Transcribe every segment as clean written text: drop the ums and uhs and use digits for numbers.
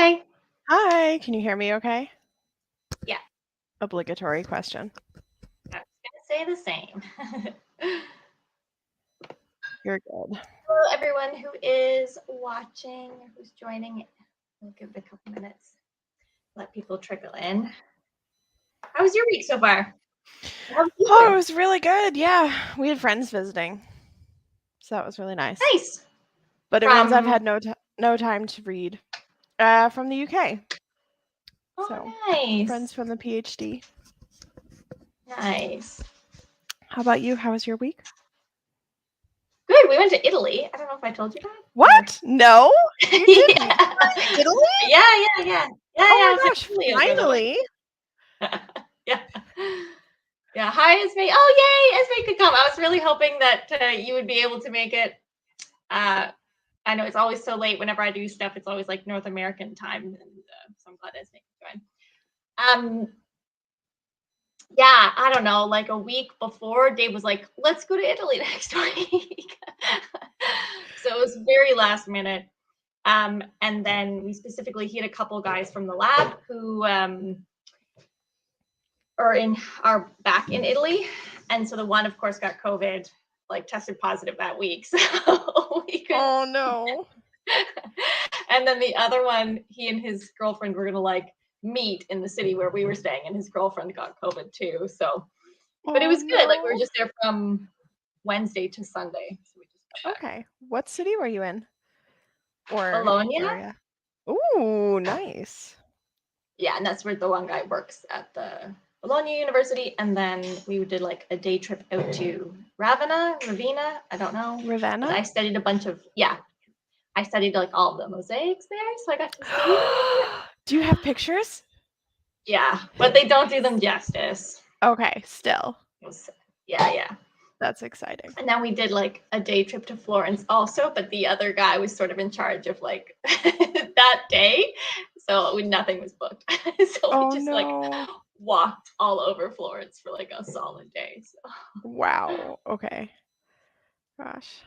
Hi. Hi, can you hear me okay? Yeah. Obligatory question. I was going to say the same. You're good. Hello, everyone who is watching, who's joining. We'll give it a couple minutes. Let people trickle in. How was your week so far? Oh, it was really good. Yeah, we had friends visiting, so that was really nice. Nice. But it means I've had no time to read. From the UK. Oh, so, nice. Friends from the PhD. Nice. How about you? How was your week? Good. We went to Italy. I don't know if I told you that. What? No, you didn't. Yeah. Italy? Yeah. Oh my gosh! Finally. Yeah. Yeah. Hi, Esme. Oh, yay! Esme could come. I was really hoping that you would be able to make it. I know it's always so late whenever I do stuff. It's always like North American time, and so I'm glad Esme could join. Yeah, I don't know, like a week before, Dave was like, let's go to Italy next week. So it was very last minute. And then he had a couple guys from the lab who are back in Italy. And so the one, of course, got COVID, like tested positive that week. So we could. Oh no. And then the other one, he and his girlfriend were gonna meet in the city where we were staying, and his girlfriend got COVID too. So, but it was good. Like we were just there from Wednesday to Sunday. So we just got back. Okay. What city were you in? Or Bologna. area? Ooh, nice. Yeah, and that's where the one guy works at the Bologna University. And then we did like a day trip out to Ravenna. I don't know. Ravenna? I studied a bunch of I studied like all of the mosaics there, so I got to see them. Do you have pictures? Yeah, but they don't do them justice. Okay, still. Yeah. That's exciting. And then we did like a day trip to Florence also, but the other guy was sort of in charge of like that day, so nothing was booked. So we just like walked all over Florence for like a solid day. So. Wow. Okay. Gosh.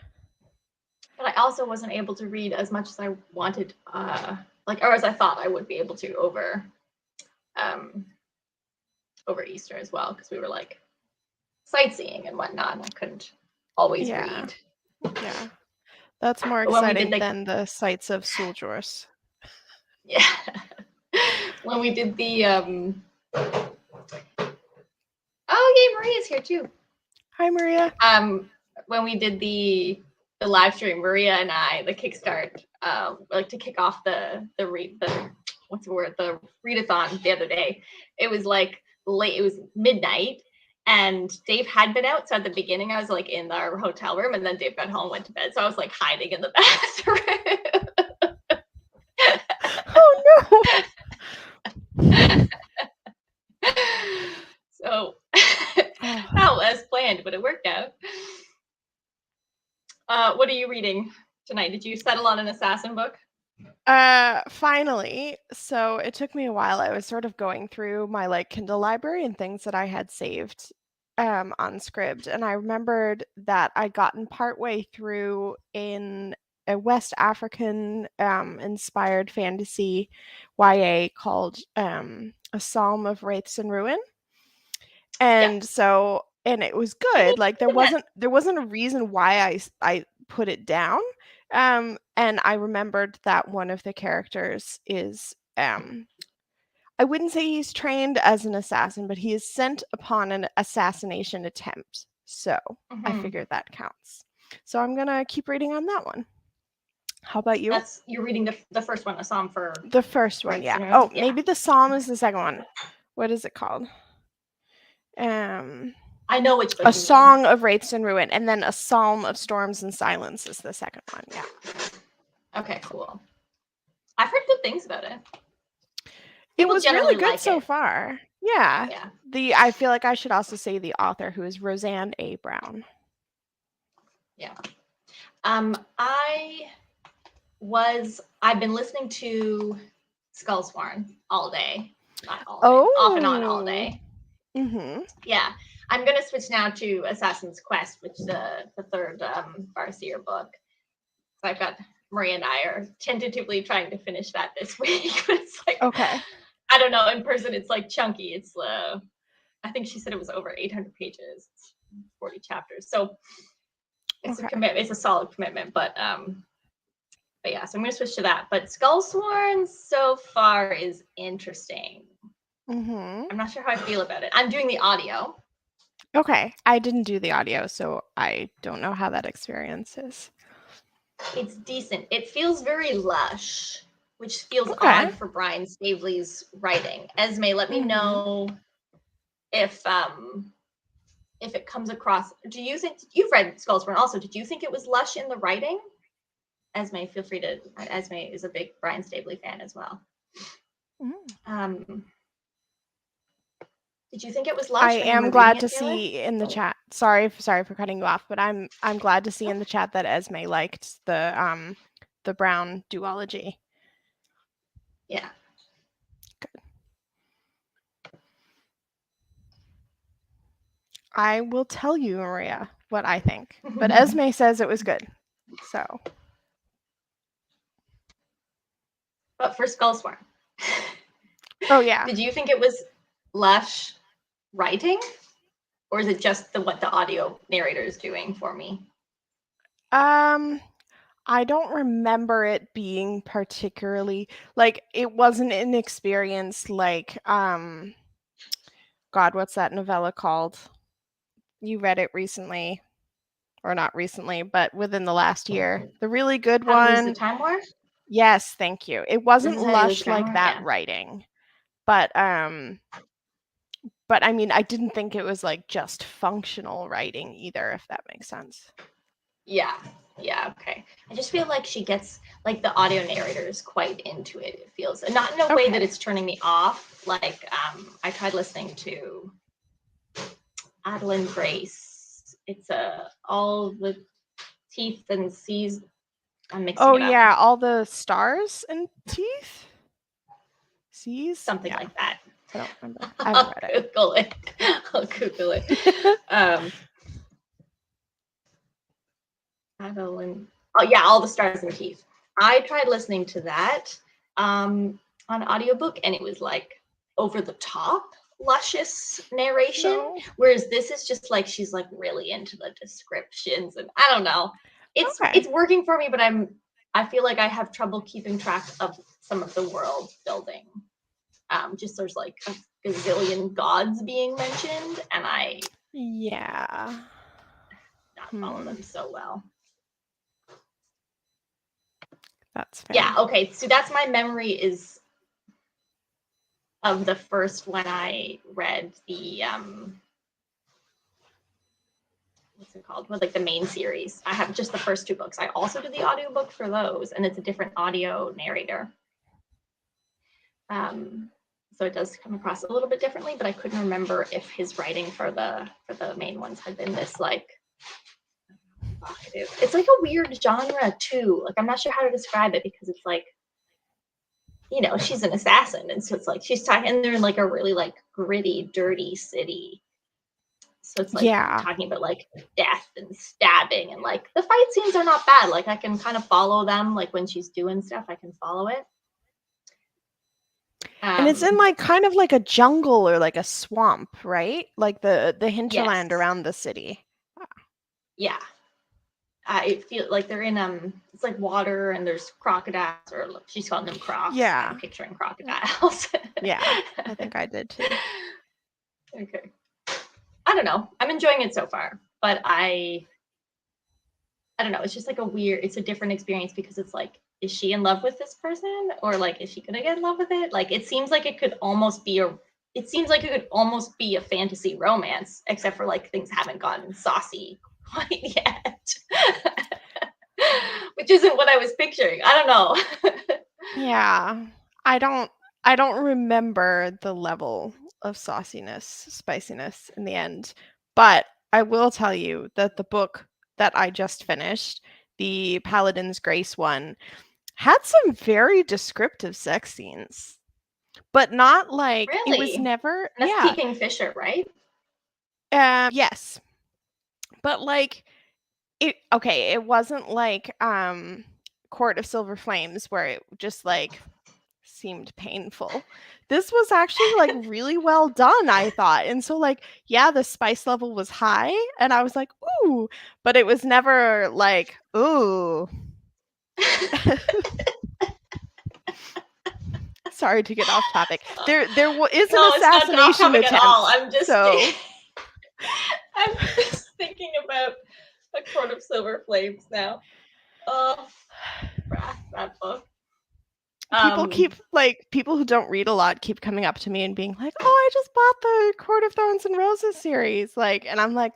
But I also wasn't able to read as much as I wanted, or as I thought I would be able to over Easter as well, because we were like sightseeing and whatnot, and I couldn't always read. Yeah. That's more exciting than the sights of soldiers. Yeah. When we did the oh, yay, Maria's here too. Hi, Maria. When we did the live stream, Maria and I, the kickstart, like to kick off the readathon the other day. It was like late. It was midnight, and Dave had been out. So at the beginning, I was like in our hotel room, and then Dave got home, went to bed. So I was like hiding in the bathroom. Oh no. So not as planned, but it worked out. What are you reading tonight? Did you settle on an assassin book? Finally. So it took me a while. I was sort of going through my like Kindle library and things that I had saved on Scribd, and I remembered that I'd gotten partway through in a West African inspired fantasy YA called A Psalm of Wraiths and Ruin. And so it was good. Like there wasn't a reason why I put it down. And I remembered that one of the characters is I wouldn't say he's trained as an assassin, but he is sent upon an assassination attempt. So I figured that counts. So I'm gonna keep reading on that one. How about you? You're reading the first one, A Psalm for the first one, yeah. Oh, maybe the Psalm is the second one. What is it called? I know which book. A Song of Wraiths and Ruin, and then A Psalm of Storms and Silence is the second one. Yeah. Okay, cool. I've heard good things about it. It was really good so far. Yeah. I feel like I should also say the author, who is Roseanne A. Brown. Yeah. I've been listening to Skullsworn all day. Not all day. Off and on all day. Mm-hmm. Yeah. I'm going to switch now to Assassin's Quest, which is the third Farseer book. So I've got Maria and I are tentatively trying to finish that this week. But it's like, Okay. I don't know. In person, it's like chunky. It's I think she said it was over 800 pages, 40 chapters. So it's a commitment. It's a solid commitment. But yeah, so I'm gonna switch to that. But Skullsworn so far is interesting. Mm-hmm. I'm not sure how I feel about it. I'm doing the audio. Okay, I didn't do the audio, so I don't know how that experience is. It's decent. It feels very lush, which feels odd for Brian Staveley's writing. Esme, let me know if it comes across. Do you think you've read Skullsworn also? Did you think it was lush in the writing? Esme, feel free to. Esme is a big Brian Staveley fan as well. Did you think it was lush? I am glad to see in the chat. Sorry for cutting you off, but I'm glad to see in the chat that Esme liked the Brown duology. Yeah. Good. I will tell you, Maria, what I think. But Esme says it was good. So. But for Skullsworn. Oh yeah. Did you think it was lush writing? Or is it just what the audio narrator is doing for me? I don't remember it being particularly like it wasn't an experience like God, what's that novella called? You read it recently, or not recently, but within the last year. The really good one. How to Lose the Time War? Yes, thank you. It wasn't lush like that writing, but I mean, I didn't think it was like just functional writing either, if that makes sense. Yeah, okay. I just feel like she gets like the audio narrator is quite into it. It feels not in a way that it's turning me off. Like I tried listening to Adeline Grace. It's all the teeth and seas. I'm mixing it up. Yeah, all the stars and teeth. Seas, something like that. I don't remember. I haven't read it. I'll Google it. Adeline. Oh yeah, All the Stars and Teeth. I tried listening to that on audiobook, and it was like over the top luscious narration, whereas this is just like she's like really into the descriptions, and I don't know. It's working for me, but I feel like I have trouble keeping track of some of the world building. Just there's like a gazillion gods being mentioned, and I not follow them so well. That's fair. Yeah, okay. So that's my memory is of the first when I read the what's it called? Like the main series. I have just the first two books. I also did the audiobook for those, and it's a different audio narrator. So it does come across a little bit differently, but I couldn't remember if his writing for the main ones had been this like it's like a weird genre too. Like I'm not sure how to describe it because it's like, you know, she's an assassin, and so it's like she's talking, and they're in like a really like gritty, dirty city. So it's like talking about like death and stabbing, and like the fight scenes are not bad. Like I can kind of follow them. Like when she's doing stuff, I can follow it. And it's in like kind of like a jungle or like a swamp, right? Like the hinterland around the city. Yeah. I feel like they're in it's like water, and there's crocodiles, or she's calling them crocs. Yeah. I'm picturing crocodiles. Yeah, I think I did too. Okay. I don't know. I'm enjoying it so far, but I don't know. It's just like it's a different experience because it's like, is she in love with this person, or like is she gonna get in love with it? Like it seems like it could almost be a fantasy romance, except for like things haven't gotten saucy quite yet. Which isn't what I was picturing. I don't know. Yeah. I don't remember the level of sauciness, spiciness in the end. But I will tell you that the book that I just finished, the Paladin's Grace one, had some very descriptive sex scenes. But not like it was never. That's Peking Fisher, right? Yes. But like it wasn't like Court of Silver Flames, where it just like seemed painful. This was actually like really well done, I thought. And so like, yeah, the spice level was high and I was like, ooh, but it was never like, ooh. Sorry to get off topic. There is an assassination attempt. At all. I'm just so I'm just thinking about the Court of Silver Flames now. Oh, that book. People who don't read a lot keep coming up to me and being like, "Oh, I just bought the Court of Thorns and Roses series." Like, and I'm like,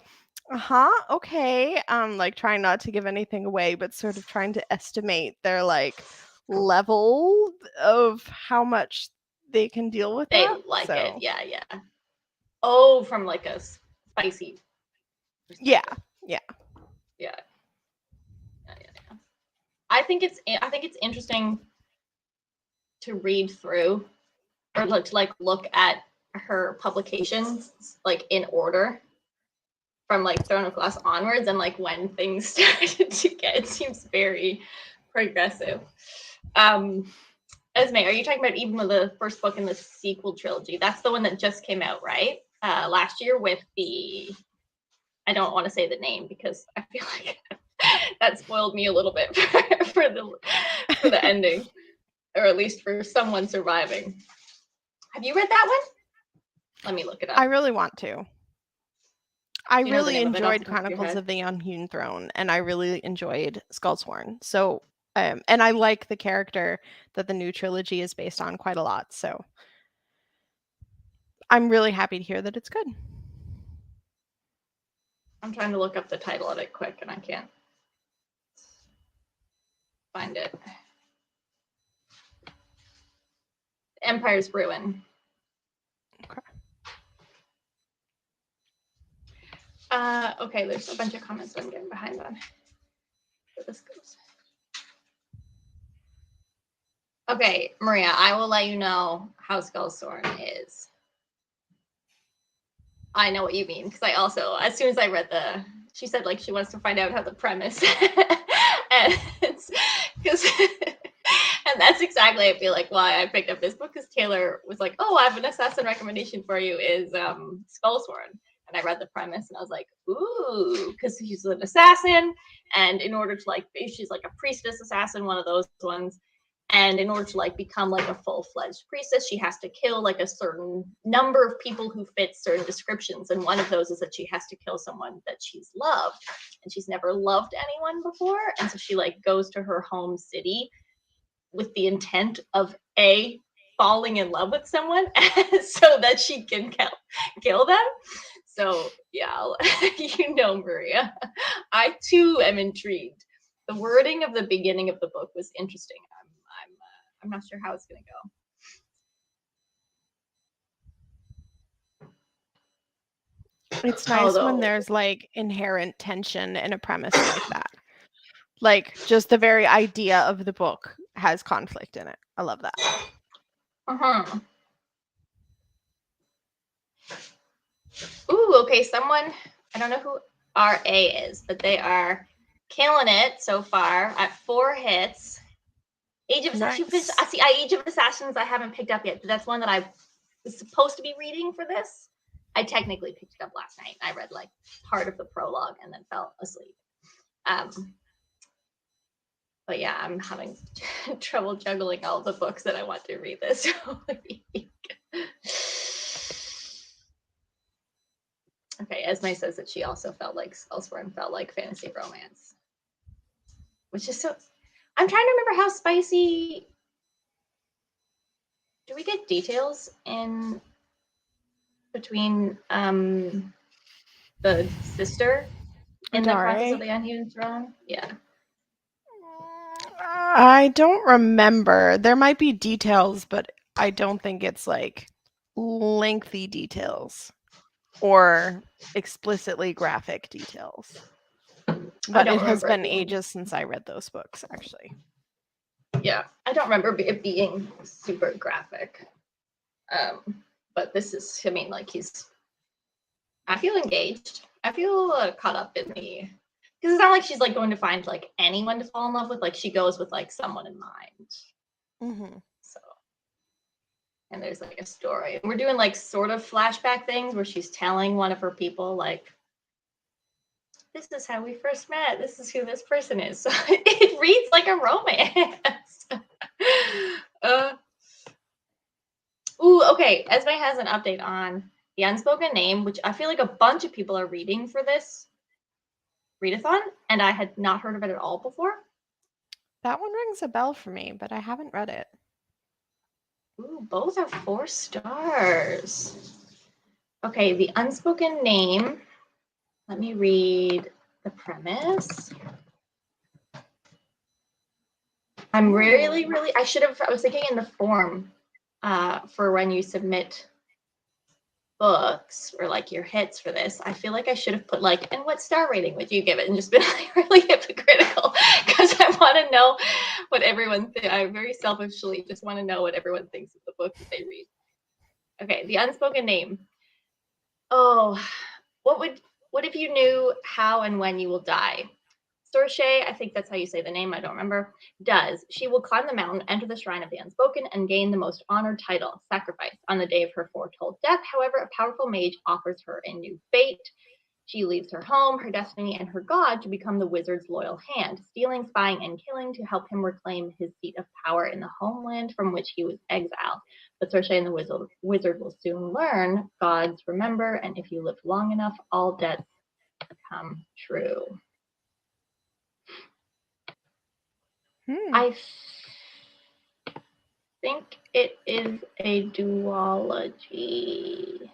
okay. Like trying not to give anything away, but sort of trying to estimate their like level of how much they can deal with They that. like it. Yeah. Oh, from like a spicy Yeah. I think it's interesting to read through or to look at her publications like in order from like Throne of Glass onwards, and like when things started to get, it seems very progressive. Esme, are you talking about even the first book in the sequel trilogy? That's the one that just came out, right? Last year with the, I don't want to say the name because I feel like that spoiled me a little bit for the ending, or at least for someone surviving. Have you read that one? Let me look it up. I really want to. I really enjoyed Chronicles of the Unhewn Throne, and I really enjoyed Skullsworn. So, and I like the character that the new trilogy is based on quite a lot. So, I'm really happy to hear that it's good. I'm trying to look up the title of it quick, and I can't find it. Empire's Ruin. Okay. Okay, there's a bunch of comments I'm getting behind on. Where this goes. Okay, Maria, I will let you know how Skullsworn is. I know what you mean, because I also, as soon as I read she said like she wants to find out how the premise, and that's exactly, I feel like, why I picked up this book, because Taylor was like, oh, I have an assassin recommendation for you, is Skullsworn. And I read the premise and I was like, ooh, because she's an assassin, and in order to like, she's like a priestess assassin, one of those ones. And in order to like become like a full-fledged priestess, she has to kill like a certain number of people who fit certain descriptions. And one of those is that she has to kill someone that she's loved, and she's never loved anyone before. And so she like goes to her home city with the intent of falling in love with someone so that she can kill them. So yeah, you know, Maria, I too am intrigued. The wording of the beginning of the book was interesting. I'm not sure how it's going to go. It's nice when there's like inherent tension in a premise like that. Like just the very idea of the book has conflict in it. I love that. Ooh, okay. Someone, I don't know who RA is, but they are killing it so far at 4 hits. Age of Assassins. Age of Assassins I haven't picked up yet, but that's one that I was supposed to be reading for this. I technically picked it up last night. I read like part of the prologue and then fell asleep. But yeah, I'm having trouble juggling all the books that I want to read this week. Okay, Esme says that she also felt like Skullsworn felt like fantasy romance, which is so. I'm trying to remember how spicy. Do we get details in between the sister in the Chronicles of the Unhewn Throne? Yeah. I don't remember. There might be details, but I don't think it's like lengthy details or explicitly graphic details. But it has been ages since I read those books, actually. Yeah, I don't remember it being super graphic. But this is, I mean, like I feel engaged. I feel caught up in Because it's not like she's like going to find like anyone to fall in love with. Like she goes with like someone in mind. Mm-hmm. So, and there's like a story. And we're doing like sort of flashback things where she's telling one of her people like, this is how we first met. This is who this person is. So it reads like a romance. Ooh, okay. Esme has an update on the Unspoken Name, which I feel like a bunch of people are reading for this readathon, and I had not heard of it at all before. That one rings a bell for me, but I haven't read it. Ooh, both are 4 stars. Okay, the Unspoken Name. Let me read the premise. I'm really, I was thinking in the form for when you submit books or like your hits for this, I feel like I should have put like, and what star rating would you give it? And just been like really hypocritical because I want to know what everyone thinks. I very selfishly just want to know what everyone thinks of the book that they read. Okay, the Unspoken Name. Oh, what if you knew how and when you will die? Sorche, I think that's how you say the name, I don't remember, does. She will climb the mountain, enter the shrine of the Unspoken, and gain the most honored title, Sacrifice, on the day of her foretold death. However, a powerful mage offers her a new fate. She leaves her home, her destiny, and her god to become the wizard's loyal hand, stealing, spying, and killing to help him reclaim his seat of power in the homeland from which he was exiled. But Sorche and the wizard will soon learn, gods remember, and if you live long enough, all debts come true. I think it is a duology.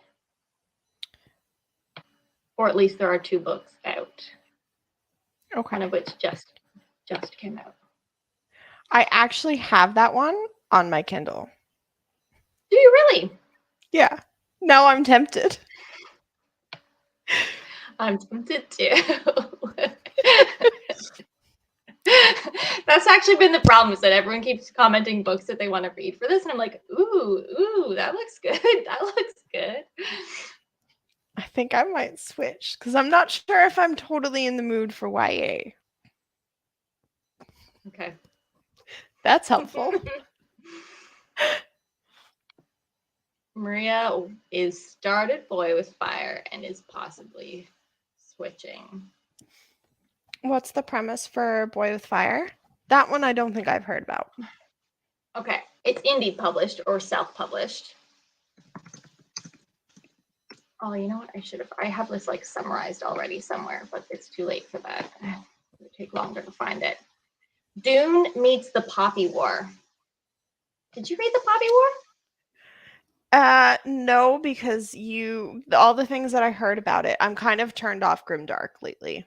Or at least there are 2 books out. Okay. One of which just came out. I actually have that one on my Kindle. Do you really? Yeah. Now I'm tempted. I'm tempted too. That's actually been the problem, is that everyone keeps commenting books that they want to read for this, and I'm like, ooh, that looks good. That looks good. I think I might switch because I'm not sure if I'm totally in the mood for YA. Okay. That's helpful. Maria is started Boy with Fire and is possibly switching. What's the premise for Boy with Fire? That one I don't think I've heard about. Okay, it's indie published or self-published. Oh, you know what? I have this like summarized already somewhere, but it's too late for that. It would take longer to find it. Dune meets the Poppy War. Did you read the Poppy War? No, because all the things that I heard about it, I'm kind of turned off Grimdark lately.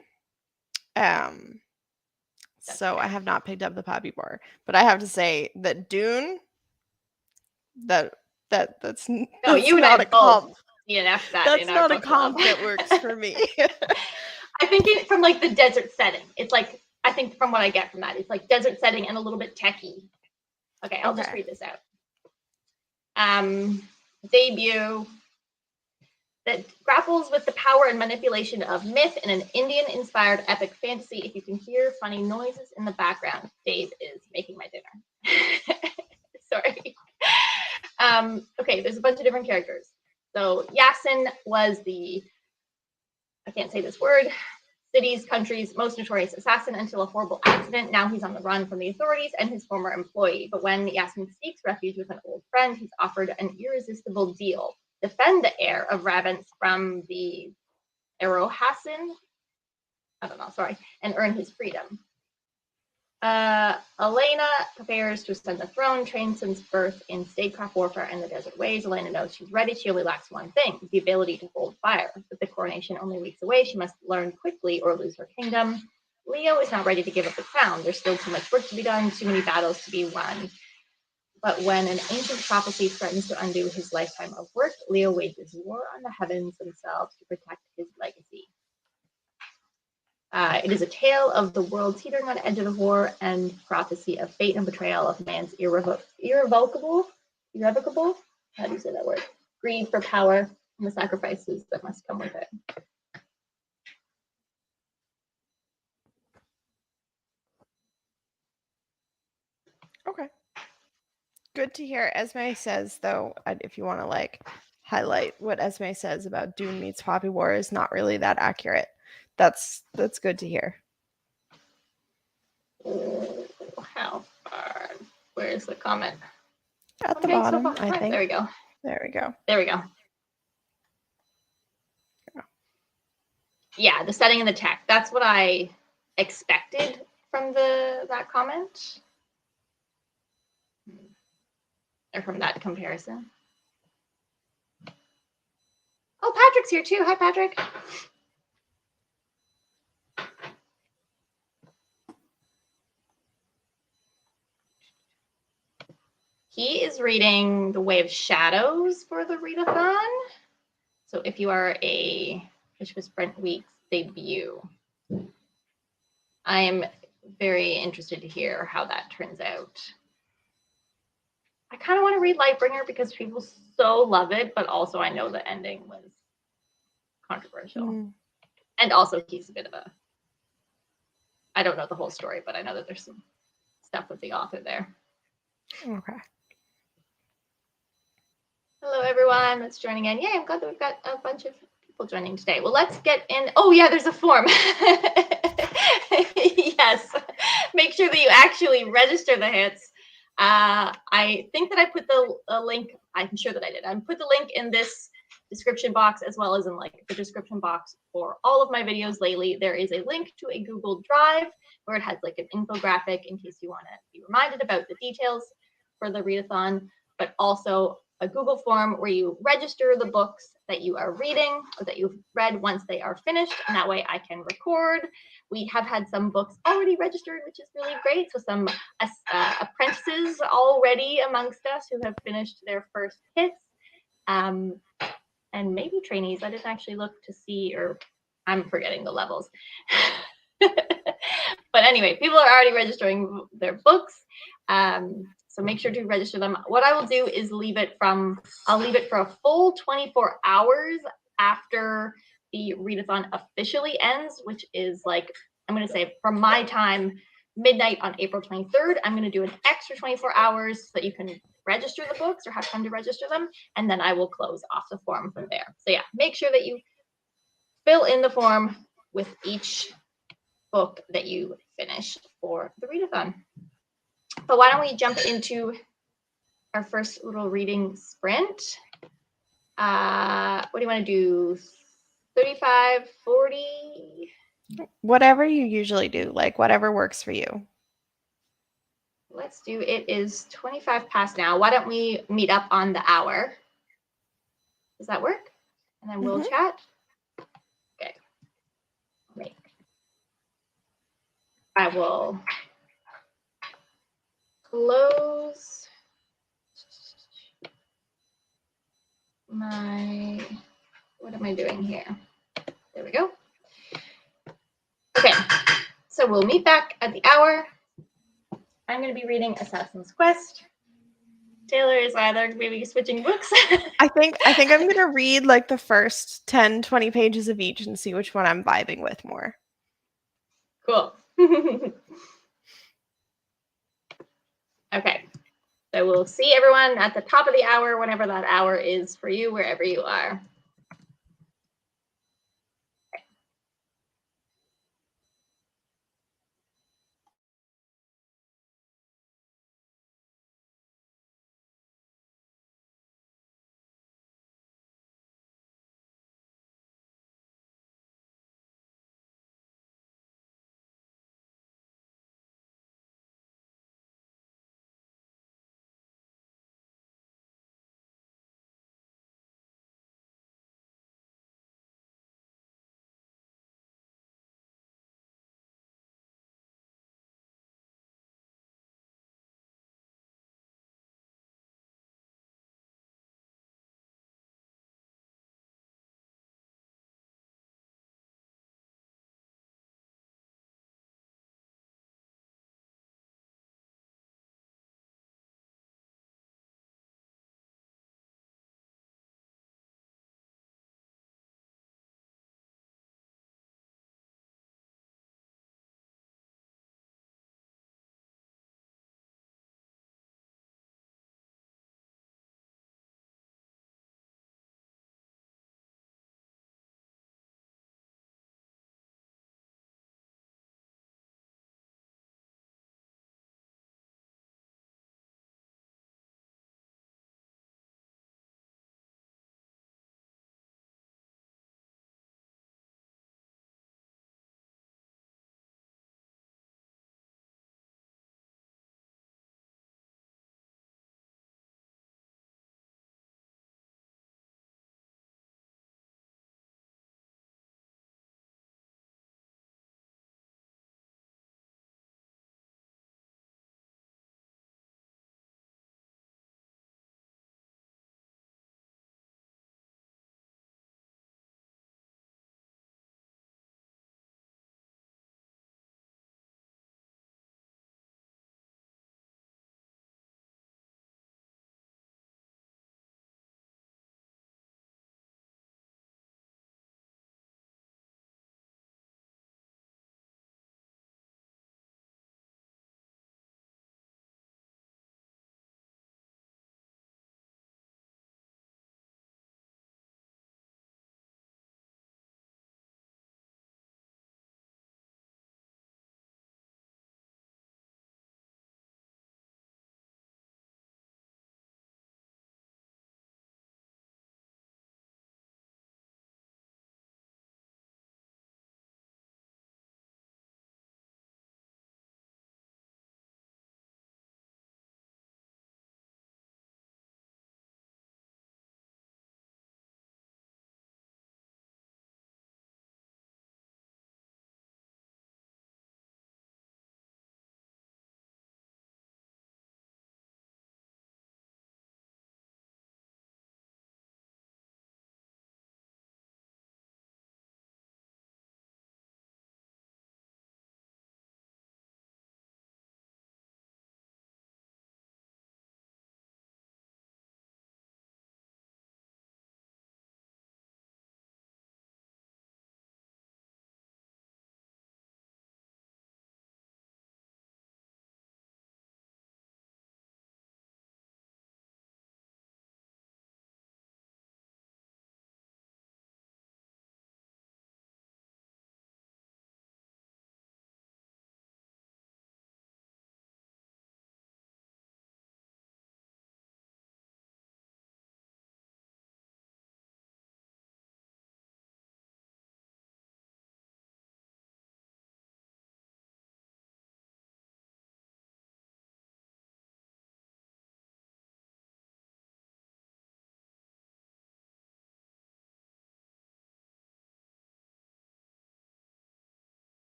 So I have not picked up the Poppy War, but I have to say that Dune, that's No, you not and I a comp. DNF that That's in our not a book club. comp that works for me. I think from like the desert setting, it's like, I think from what I get from that, it's like desert setting and a little bit techie. Okay, I'll just read this out. Debut that grapples with the power and manipulation of myth in an Indian-inspired epic fantasy. If you can hear funny noises in the background, Dave is making my dinner. Sorry. Okay, there's a bunch of different characters. So Yasin was I can't say this word, city's country's most notorious assassin until a horrible accident. Now he's on the run from the authorities and his former employee. But when Yasin seeks refuge with an old friend, he's offered an irresistible deal: defend the heir of Ravens from the Erohassin, and earn his freedom. Elena prepares to ascend the throne, trained since birth in statecraft warfare and the desert ways. Elena knows she's ready. She only lacks one thing: the ability to hold fire. With the coronation only weeks away, she must learn quickly or lose her kingdom. Leo is not ready to give up the crown. There's still too much work to be done, too many battles to be won. But when an ancient prophecy threatens to undo his lifetime of work, Leo wages war on the heavens themselves to protect his legacy. It is a tale of the world teetering on the edge of war and prophecy of fate and betrayal of man's irrevocable, how do you say that word? Greed for power and the sacrifices that must come with it. Good to hear. Esme says, though, if you want to like highlight what Esme says about Dune meets Poppy War is not really that accurate. That's good to hear. How far? Where's the comment? At the bottom, so I think. There we go. There we go. There we go. Yeah, the setting and the tech. That's what I expected from that comment. Or from that comparison. Oh, Patrick's here too. Hi, Patrick. He is reading The Way of Shadows for the readathon. So if you are which was Brent Week's debut, I am very interested to hear how that turns out. I kind of want to read Lightbringer because people so love it, but also I know the ending was controversial. And also he's a bit of a, I don't know the whole story, but I know that there's some stuff with the author there. Okay. Hello, everyone that's joining in. Yay, I'm glad that we've got a bunch of people joining today. Well, let's get in. Oh, yeah, there's a form. Yes. Make sure that you actually register the hits. I think that I put the link. I'm sure that I did. I put the link in this description box as well as in like the description box for all of my videos lately. There is a link to a Google Drive where it has like an infographic in case you want to be reminded about the details for the readathon, but also a Google form where you register the books that you are reading or that you've read once they are finished, and that way I can record. We have had some books already registered, which is really great. So some apprentices already amongst us who have finished their first hits, and maybe trainees. I didn't actually look to see, or I'm forgetting the levels. But anyway, people are already registering their books. So make sure to register them. What I will do is I'll leave it for a full 24 hours after the readathon officially ends, which is like, I'm going to say from my time, midnight on April 23rd. I'm going to do an extra 24 hours so that you can register the books or have time to register them. And then I will close off the form from there. So yeah, make sure that you fill in the form with each book that you finish for the readathon. But why don't we jump into our first little reading sprint? What do you want to do? 35, 40? Whatever you usually do, like whatever works for you. Let's do, it is 25 past now. Why don't we meet up on the hour? Does that work? And then we'll chat. Okay. Great. I will close my, what am I doing here? There we go. Okay, so we'll meet back at the hour. I'm going to be reading Assassin's Quest. Taylor is either maybe switching books. I think I'm going to read like the first 10, 20 pages of each and see which one I'm vibing with more. Cool. Okay, so we'll see everyone at the top of the hour, whenever that hour is for you, wherever you are.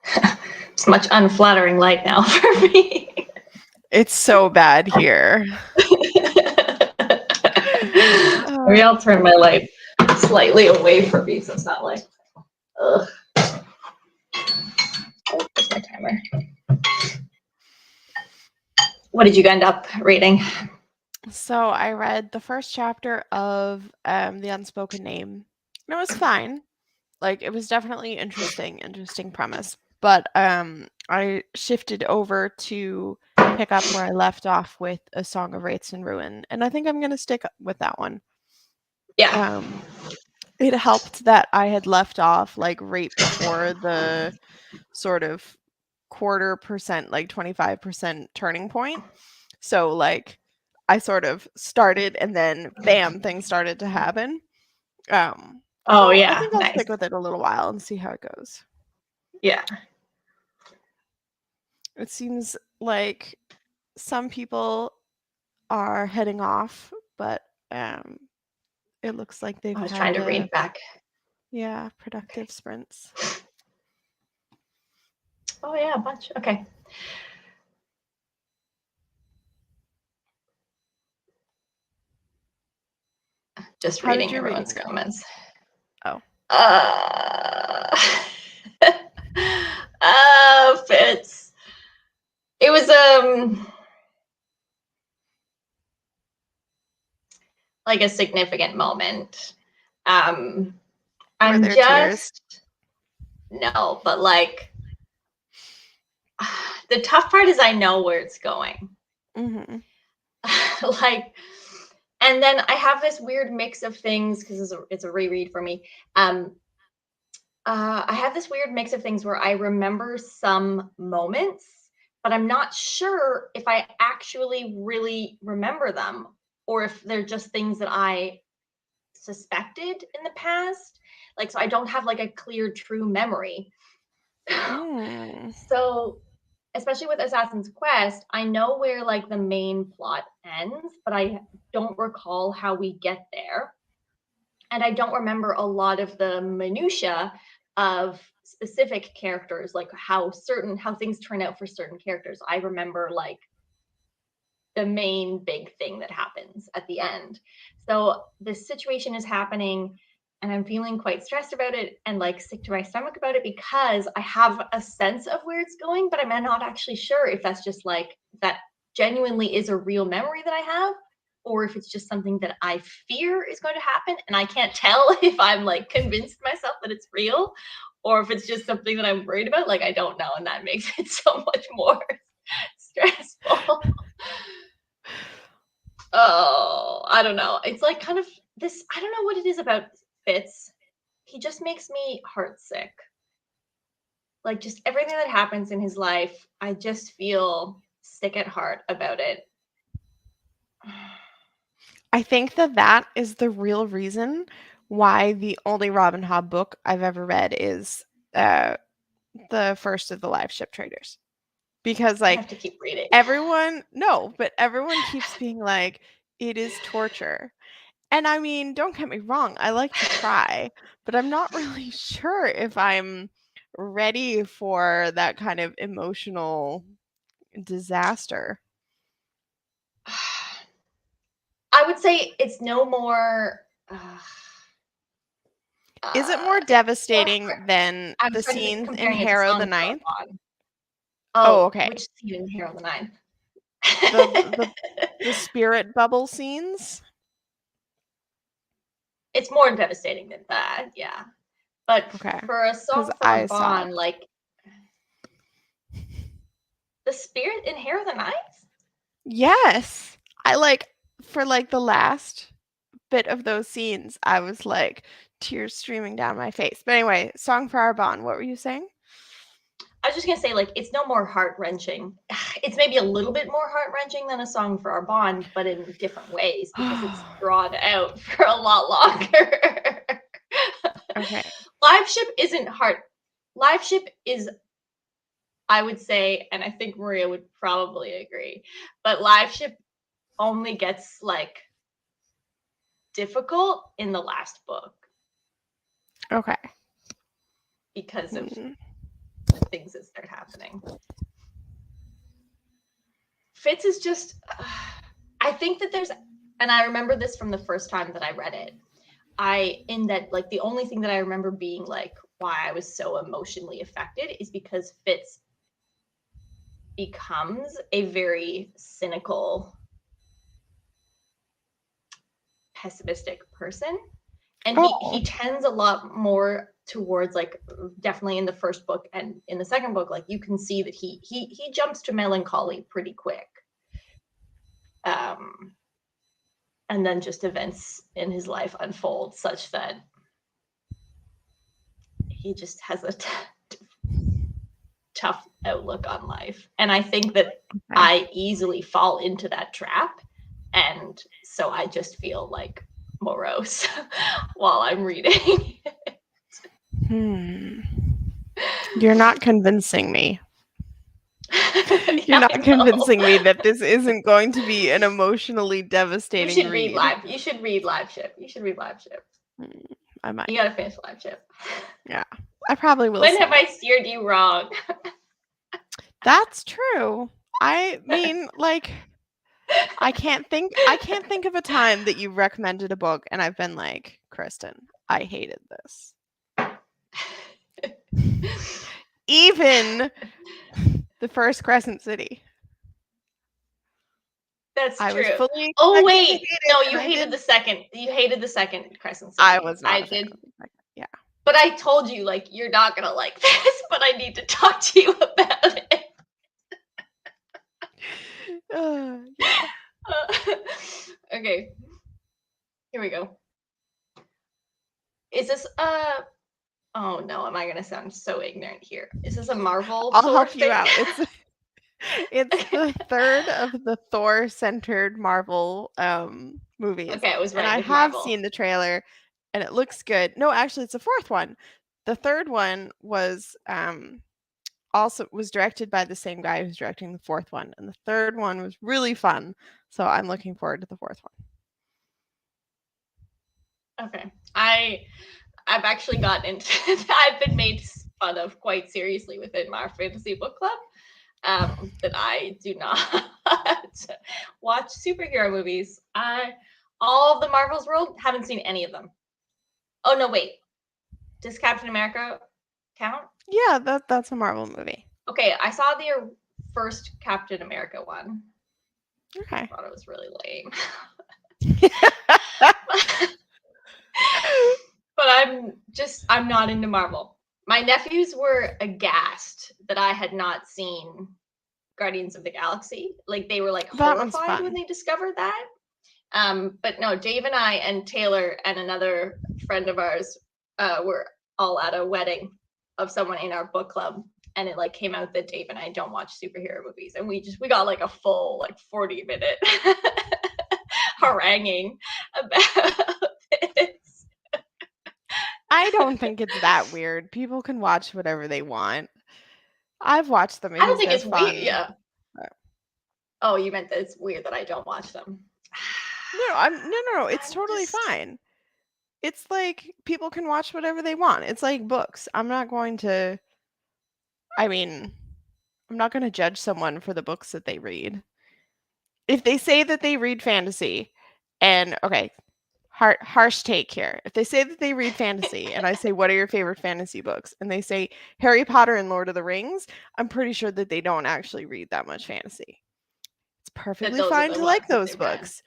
It's much unflattering light now for me. It's so bad here. Maybe I'll turn my light slightly away from me so it's not like, ugh. Oh, there's my timer. What did you end up reading? So I read the first chapter of The Unspoken Name. And it was fine. Like, it was definitely interesting premise. But I shifted over to pick up where I left off with A Song of Wraiths and Ruin. And I think I'm going to stick with that one. Yeah. It helped that I had left off like right before the sort of 0.25%, like 25% turning point. So like I sort of started and then bam, things started to happen. Oh, so yeah. I think I'll Nice. stick with it a little while and see how it goes. Yeah. It seems like some people are heading off, but it looks like they've I was had trying to read back. Yeah, productive sprints. Oh, yeah, a bunch. Okay. Just How did reading your everyone's reading go? comments. Oh. Fitz. It was like a significant moment. Were I'm there just tears? no, but like the tough part is I know where it's going. Mm-hmm. Like, and then I have this weird mix of things because it's a reread for me. I have this weird mix of things where I remember some moments, but I'm not sure if I actually really remember them or if they're just things that I suspected in the past. Like, so I don't have like a clear, true memory. So, especially with Assassin's Quest, I know where like the main plot ends, but I don't recall how we get there. And I don't remember a lot of the minutia of specific characters, like how things turn out for certain characters. I remember like the main big thing that happens at the end. So this situation is happening and I'm feeling quite stressed about it and like sick to my stomach about it because I have a sense of where it's going, but I'm not actually sure if that's just like that genuinely is a real memory that I have or if it's just something that I fear is going to happen and I can't tell if I'm like convinced myself that it's real or if it's just something that I'm worried about. Like I don't know, and that makes it so much more stressful. Oh, I don't know. It's like kind of this, I don't know what it is about Fitz. He just makes me heartsick. Like just everything that happens in his life, I just feel sick at heart about it. I think that is the real reason why the only Robin Hobb book I've ever read is the first of the Live Ship Traders. Because I like have to keep reading. everyone keeps being like, it is torture. And I mean, don't get me wrong, I like to cry, but I'm not really sure if I'm ready for that kind of emotional disaster. I would say it's no more. Is it more devastating than I'm the sort of scenes in comparing it to Harrow the Song for Ninth? a Bond. Oh, Oh, okay. which scene in Hero the Nine? The spirit bubble scenes? It's more devastating than that, yeah. But Okay. for a Because Song for a I Bond, sobbed. like the spirit in Hero the Ninth? Yes. I like, for like the last bit of those scenes, I was like tears streaming down my face. But anyway, Song for Our Bond, what were you saying? I was just gonna say, like, it's no more heart wrenching. It's maybe a little bit more heart wrenching than A Song for Our Bond, but in different ways because it's drawn out for a lot longer. Okay. Live Ship isn't heart. Live Ship is, I would say, and I think Maria would probably agree, but Live Ship only gets like difficult in the last book Okay. because of things that start happening. Fitz is just, I think that there's, and I remember this from the first time that I read it. The only thing that I remember being like, why I was so emotionally affected is because Fitz becomes a very cynical, pessimistic person. And he tends a lot more towards, like, definitely in the first book and in the second book, like, you can see that he jumps to melancholy pretty quick. And then just events in his life unfold such that he just has a tough outlook on life. And I think that I easily fall into that trap. And so I just feel like morose while I'm reading. You're not convincing me. You're not convincing me that this isn't going to be an emotionally devastating read. You should read Live Ship. I might. You gotta finish Live Ship. Yeah, I probably will. When have I steered you wrong? That's true. I mean, like, I can't think of a time that you recommended a book and I've been like, Kristen, I hated this. Even the first Crescent City. That's true. I was fully oh wait, no, you hated the second. You hated the second Crescent City. I was not. I did. Yeah. But I told you, like, you're not gonna like this, but I need to talk to you about it. Okay. Here we go. Is this oh no, am I gonna sound so ignorant here? Is this a Marvel? I'll help you out. It's the third of the Thor-centered Marvel movies. Okay, it was right. And I have seen the trailer, and it looks good. No, actually, it's the fourth one. The third one was also was directed by the same guy who's directing the fourth one, and the third one was really fun. So I'm looking forward to the fourth one. Okay, I've actually gotten into. I've been made fun of quite seriously within my fantasy book club. That I do not watch superhero movies. All of the Marvel's world, haven't seen any of them. Oh no, wait. Does Captain America count? Yeah, that's a Marvel movie. Okay, I saw the first Captain America one. Okay. I thought it was really lame. But I'm not into Marvel. My nephews were aghast that I had not seen Guardians of the Galaxy. Like, they were like horrified when they discovered that. But no, Dave and I and Taylor and another friend of ours were all at a wedding of someone in our book club, and it like came out that Dave and I don't watch superhero movies, and we got like a full like 40-minute haranguing about this. I don't think it's that weird. People can watch whatever they want. I've watched them. I don't think it's weird. Yeah. Oh, you meant that it's weird that I don't watch them. No. It's totally fine. It's like people can watch whatever they want. It's like books. I'm not going to judge someone for the books that they read. If they say that they read fantasy, and okay, harsh take here. If they say that they read fantasy and I say, what are your favorite fantasy books? And they say Harry Potter and Lord of the Rings, I'm pretty sure that they don't actually read that much fantasy. It's perfectly fine to like those books.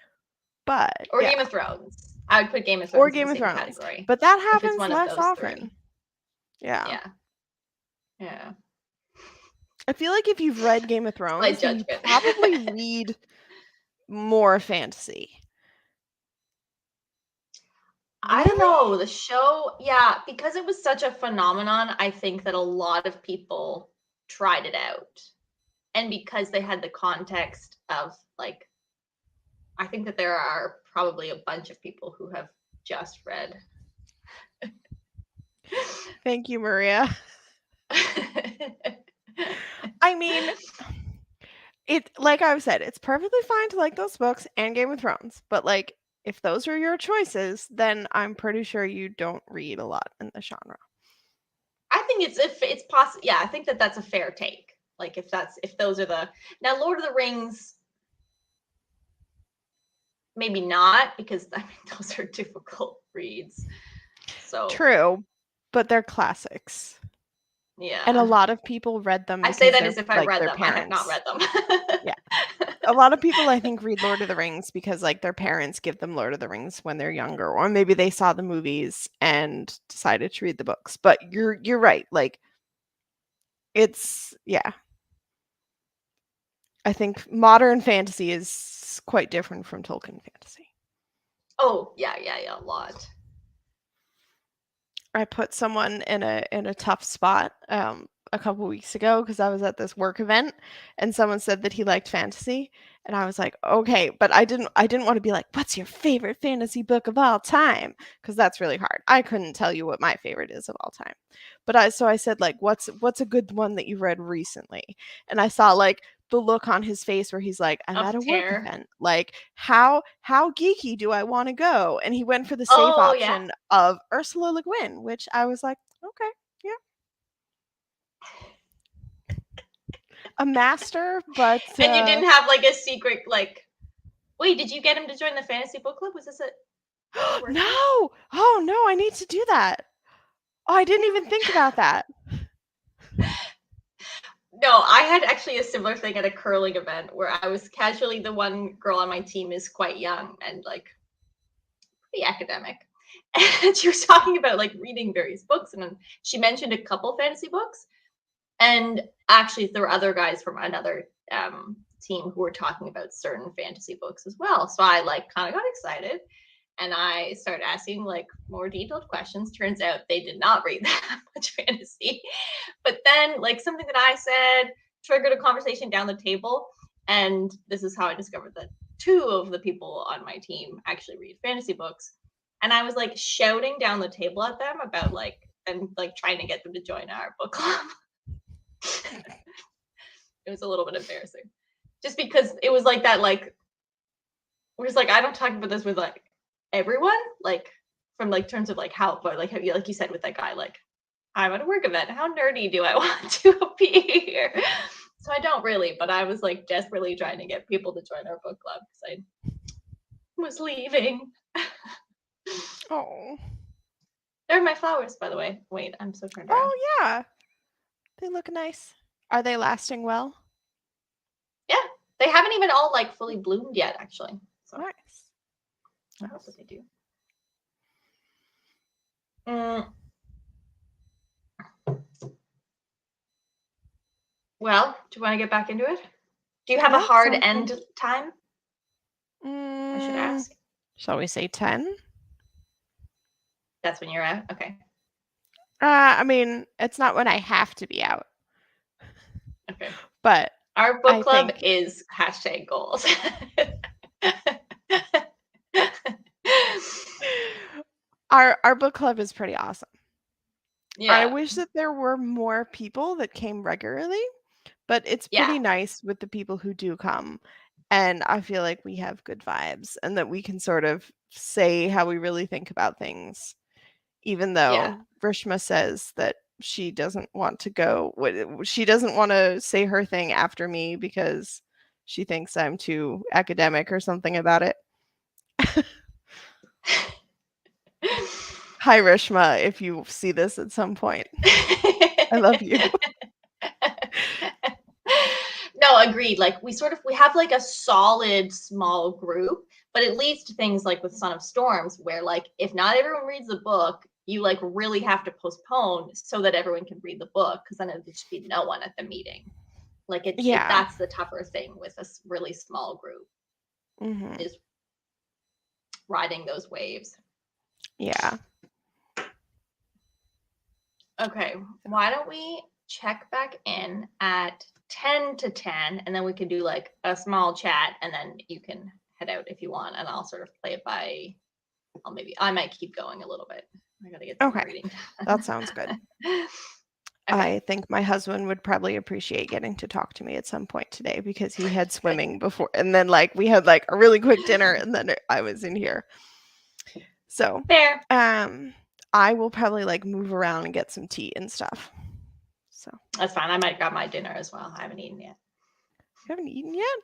But Game of Thrones. I would put Game of Thrones or Game of Thrones. Category. But that happens less often. 3. Yeah. Yeah. I feel like if you've read Game of Thrones, you probably read more fantasy. I don't know. The show, because it was such a phenomenon, I think that a lot of people tried it out. And because they had the context of, like, I think that there are probably a bunch of people who have just read. Thank you, Maria. I mean, like I've said, it's perfectly fine to like those books and Game of Thrones, but like, if those are your choices, then I'm pretty sure you don't read a lot in the genre. I think it's possible. Yeah, I think that's a fair take. Like if those are the now Lord of the Rings, maybe not, because I mean those are difficult reads. So True, but they're classics. yeah, And a lot of people read them I say because that they're as if I like read their them. I have not parents. read them. Yeah. A lot of people, I think, read Lord of the Rings because like their parents give them Lord of the Rings when they're younger, or maybe they saw the movies and decided to read the books. But you're right. Like it's I think modern fantasy is quite different from Tolkien fantasy. Oh, yeah, a lot. I put someone in a tough spot a couple weeks ago because I was at this work event and someone said that he liked fantasy and I was like, okay, but I didn't want to be like, what's your favorite fantasy book of all time? Because that's really hard. I couldn't tell you what my favorite is of all time. But I said like, what's a good one that you read recently? And I saw like the look on his face where he's like, I'm at a work event. Like, how geeky do I want to go? And he went for the safe option of Ursula Le Guin, which I was like, okay, yeah. A master, but and you didn't have like a secret like. Wait, did you get him to join the fantasy book club? Was this it? No. Oh no, I need to do that. Oh, I didn't even think about that. No, I had actually a similar thing at a curling event where I was casually the one girl on my team is quite young and like pretty academic. And she was talking about like reading various books, and she mentioned a couple fantasy books. And actually, there were other guys from another team who were talking about certain fantasy books as well. So I like kind of got excited, and I started asking like more detailed questions. Turns out they did not read that much fantasy. But then like something that I said triggered a conversation down the table. And this is how I discovered that 2 of the people on my team actually read fantasy books. And I was like shouting down the table at them about like and like trying to get them to join our book club. It was a little bit embarrassing. Just because it was like that, like we're just like, I don't talk about this with like everyone, like from like terms of like how, but like you said with that guy, like I'm at a work event. How nerdy do I want to appear? So I don't really, but I was like desperately trying to get people to join our book club because I was leaving. Oh. They're my flowers, by the way. Wait, I'm so turned around. Oh yeah. They look nice. Are they lasting well? Yeah. They haven't even all like fully bloomed yet, actually. So nice. I hope that they do. Well, do you want to get back into it? Do you have a hard end time? I should ask. Shall we say 10? That's when you're out? Okay. I mean, it's not when I have to be out. Okay. But our book club is #goals. Our book club is pretty awesome. Yeah. I wish that there were more people that came regularly, but it's pretty nice with the people who do come. And I feel like we have good vibes and that we can sort of say how we really think about things, even though Vrishma says that she doesn't want to go. She doesn't want to say her thing after me because she thinks I'm too academic or something about it. Hi, Rishma, if you see this at some point. I love you. No, agreed. Like we have like a solid small group, but it leads to things like with Son of Storms, where like if not everyone reads the book, you like really have to postpone so that everyone can read the book, because then it would just be no one at the meeting. Like that's the tougher thing with a really small group, is riding those waves. Yeah. Okay, why don't we check back in at 10 to 10, and then we could do like a small chat, and then you can head out if you want, and I'll sort of play it by. I might keep going a little bit. I gotta get some reading. That sounds good. Okay. I think my husband would probably appreciate getting to talk to me at some point today because he had swimming before, and then like we had like a really quick dinner, and then I was in here. So fair. I will probably like move around and get some tea and stuff. So That's fine. I might grab my dinner as well. I haven't eaten yet. you haven't eaten yet?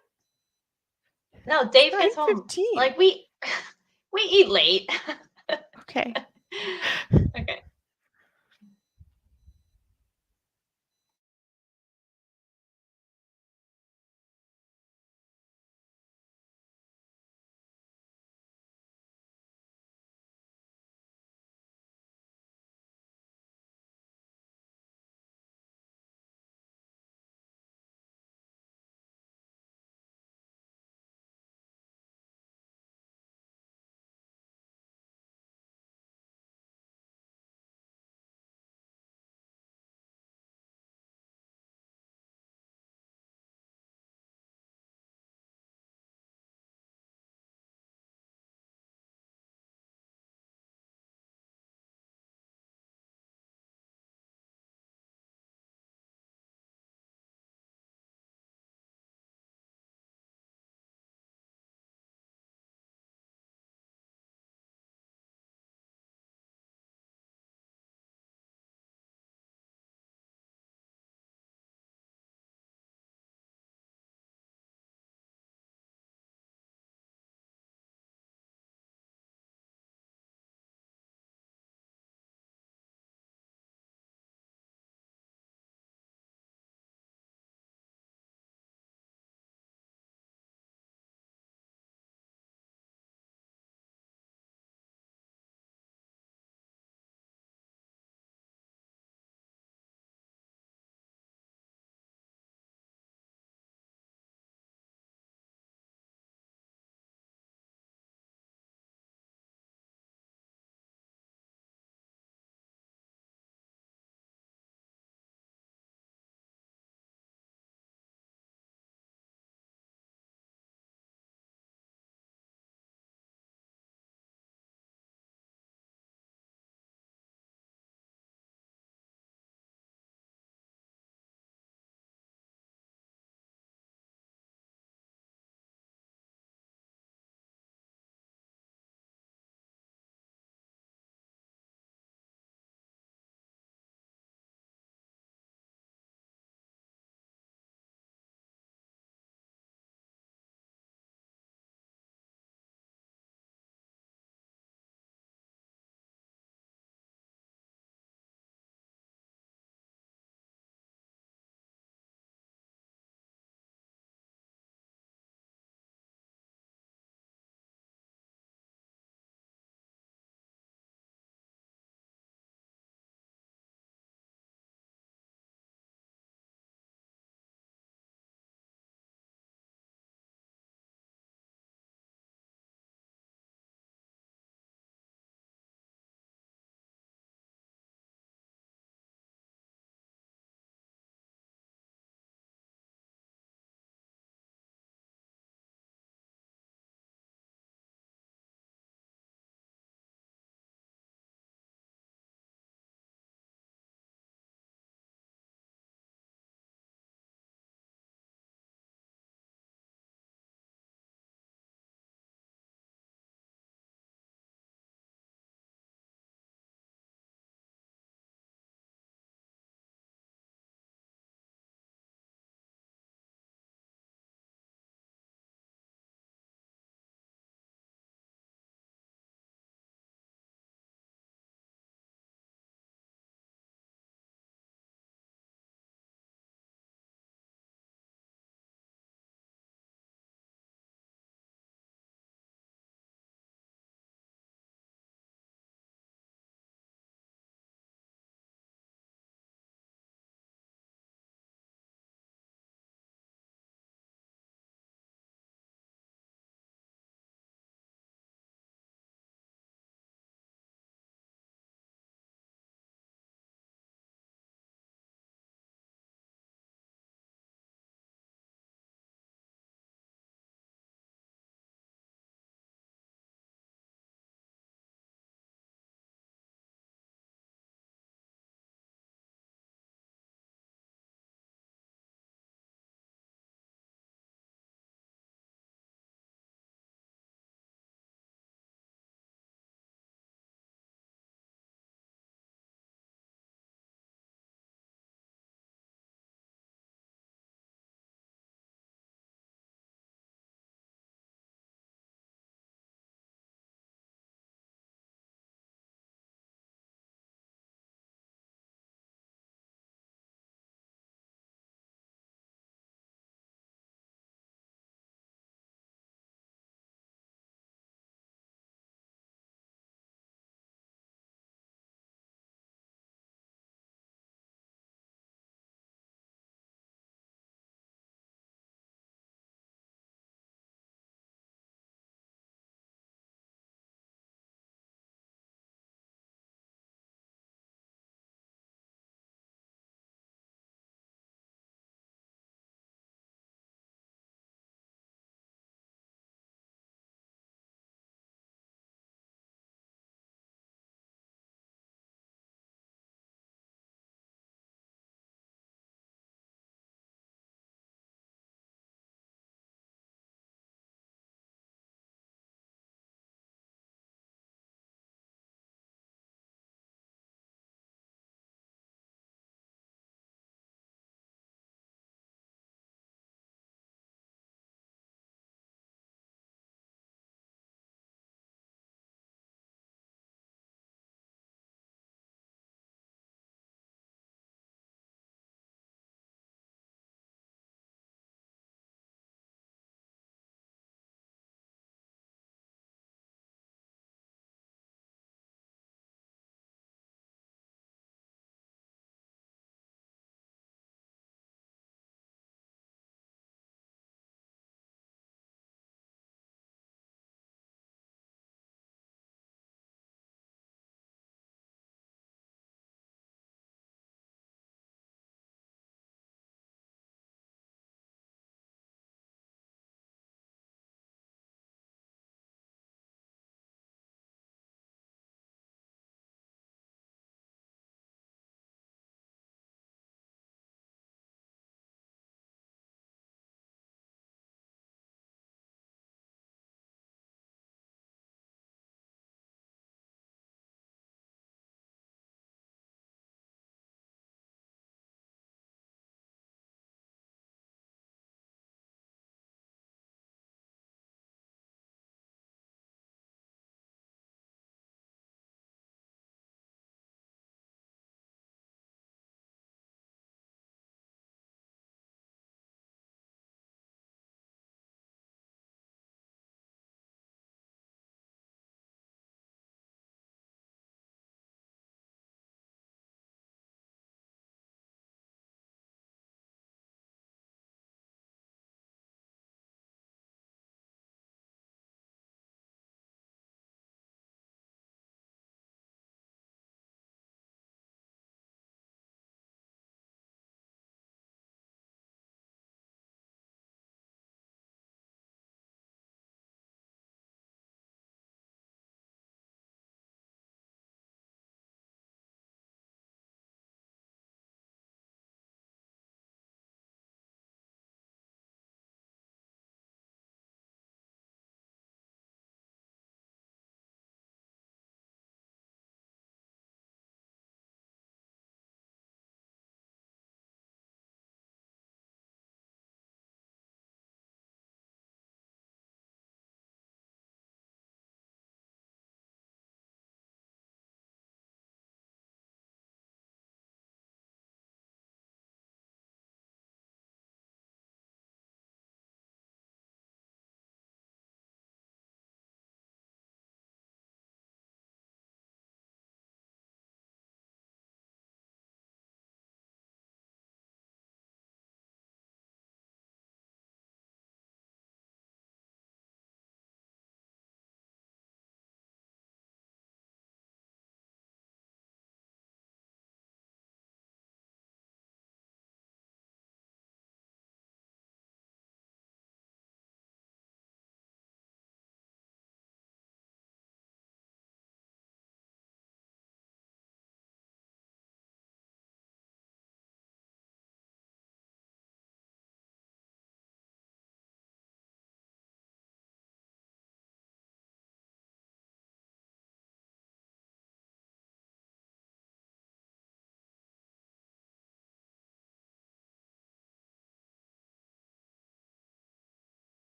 No, Dave gets home. 9:15. Like we eat late. Okay. Okay.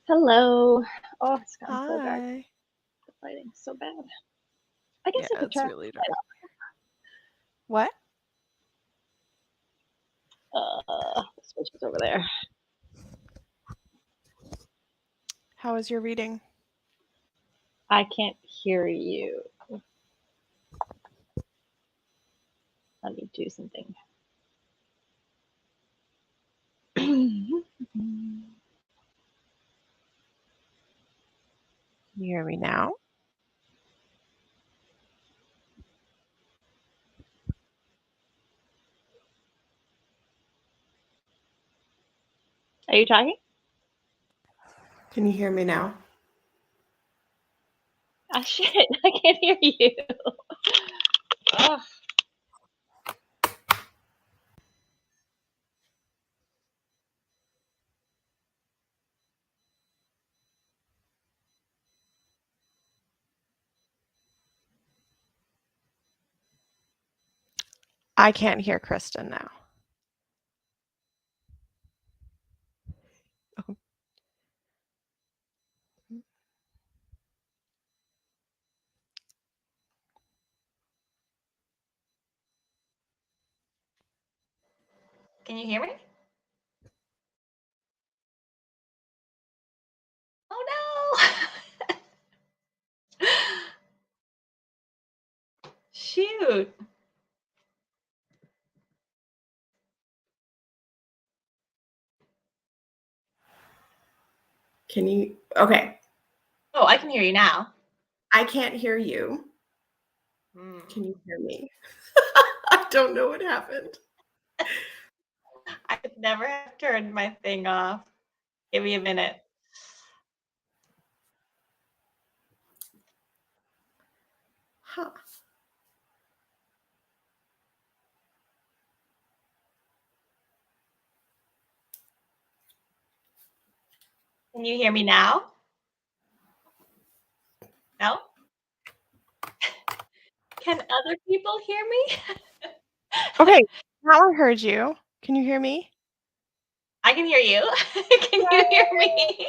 Hello. Oh, it's gotten so dark. Hi. The lighting's so bad. I guess Yeah, I could it's turn really the dark. light What? off. The switch is over there. How was your reading? I can't hear you. Let me do something. Can You hear me now? Are you talking? Can you hear me now? Ah, shit. I can't hear you. Ugh. I can't hear Kristen now. Can you hear me? Oh no! Shoot. Can you? Okay. Oh, I can hear you now. I can't hear you. Hmm. Can you hear me? I don't know what happened. I could never have turned my thing off. Give me a minute. Huh. Can you hear me now? No? Can other people hear me? Okay, now I heard you. Can you hear me? I can hear you. Can you hear me?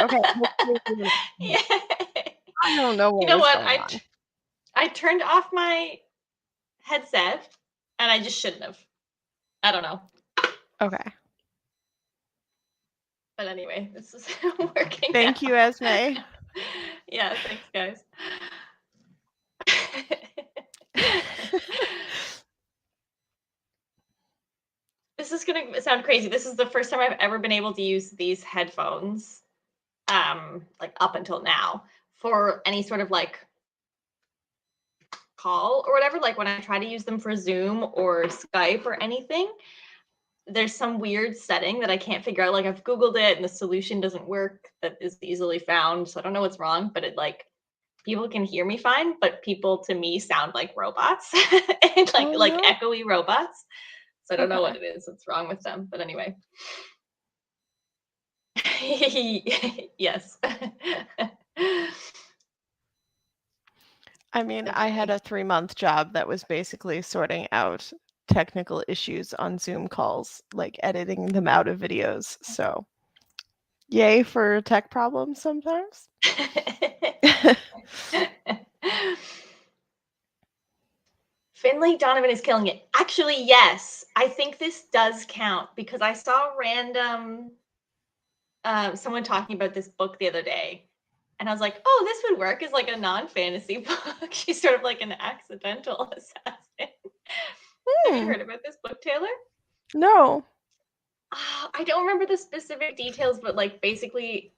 Okay. Yeah. I don't know You what know was what? going on. I turned off my headset and I just shouldn't have. I don't know. Okay. But anyway, this is working. Thank you, Esme. Yeah, thanks, guys. This is gonna sound crazy. This is the first time I've ever been able to use these headphones, like up until now, for any sort of like call or whatever. Like when I try to use them for Zoom or Skype or anything, there's some weird setting that I can't figure out. Like I've Googled it and the solution doesn't work that is easily found. So I don't know what's wrong, but it like people can hear me fine, but people to me sound like robots and like no. echoey robots. So I don't know Okay. what it is that's wrong with them. But anyway. Yes. I mean, I had a 3-month job that was basically sorting out technical issues on Zoom calls, like editing them out of videos. So, yay for tech problems sometimes. Finley Donovan is killing it. Actually, yes. I think this does count because I saw random someone talking about this book the other day. And I was like, oh, this would work as like a non-fantasy book. She's sort of like an accidental assassin. Have you heard about this book, Taylor? No. I don't remember the specific details, but like basically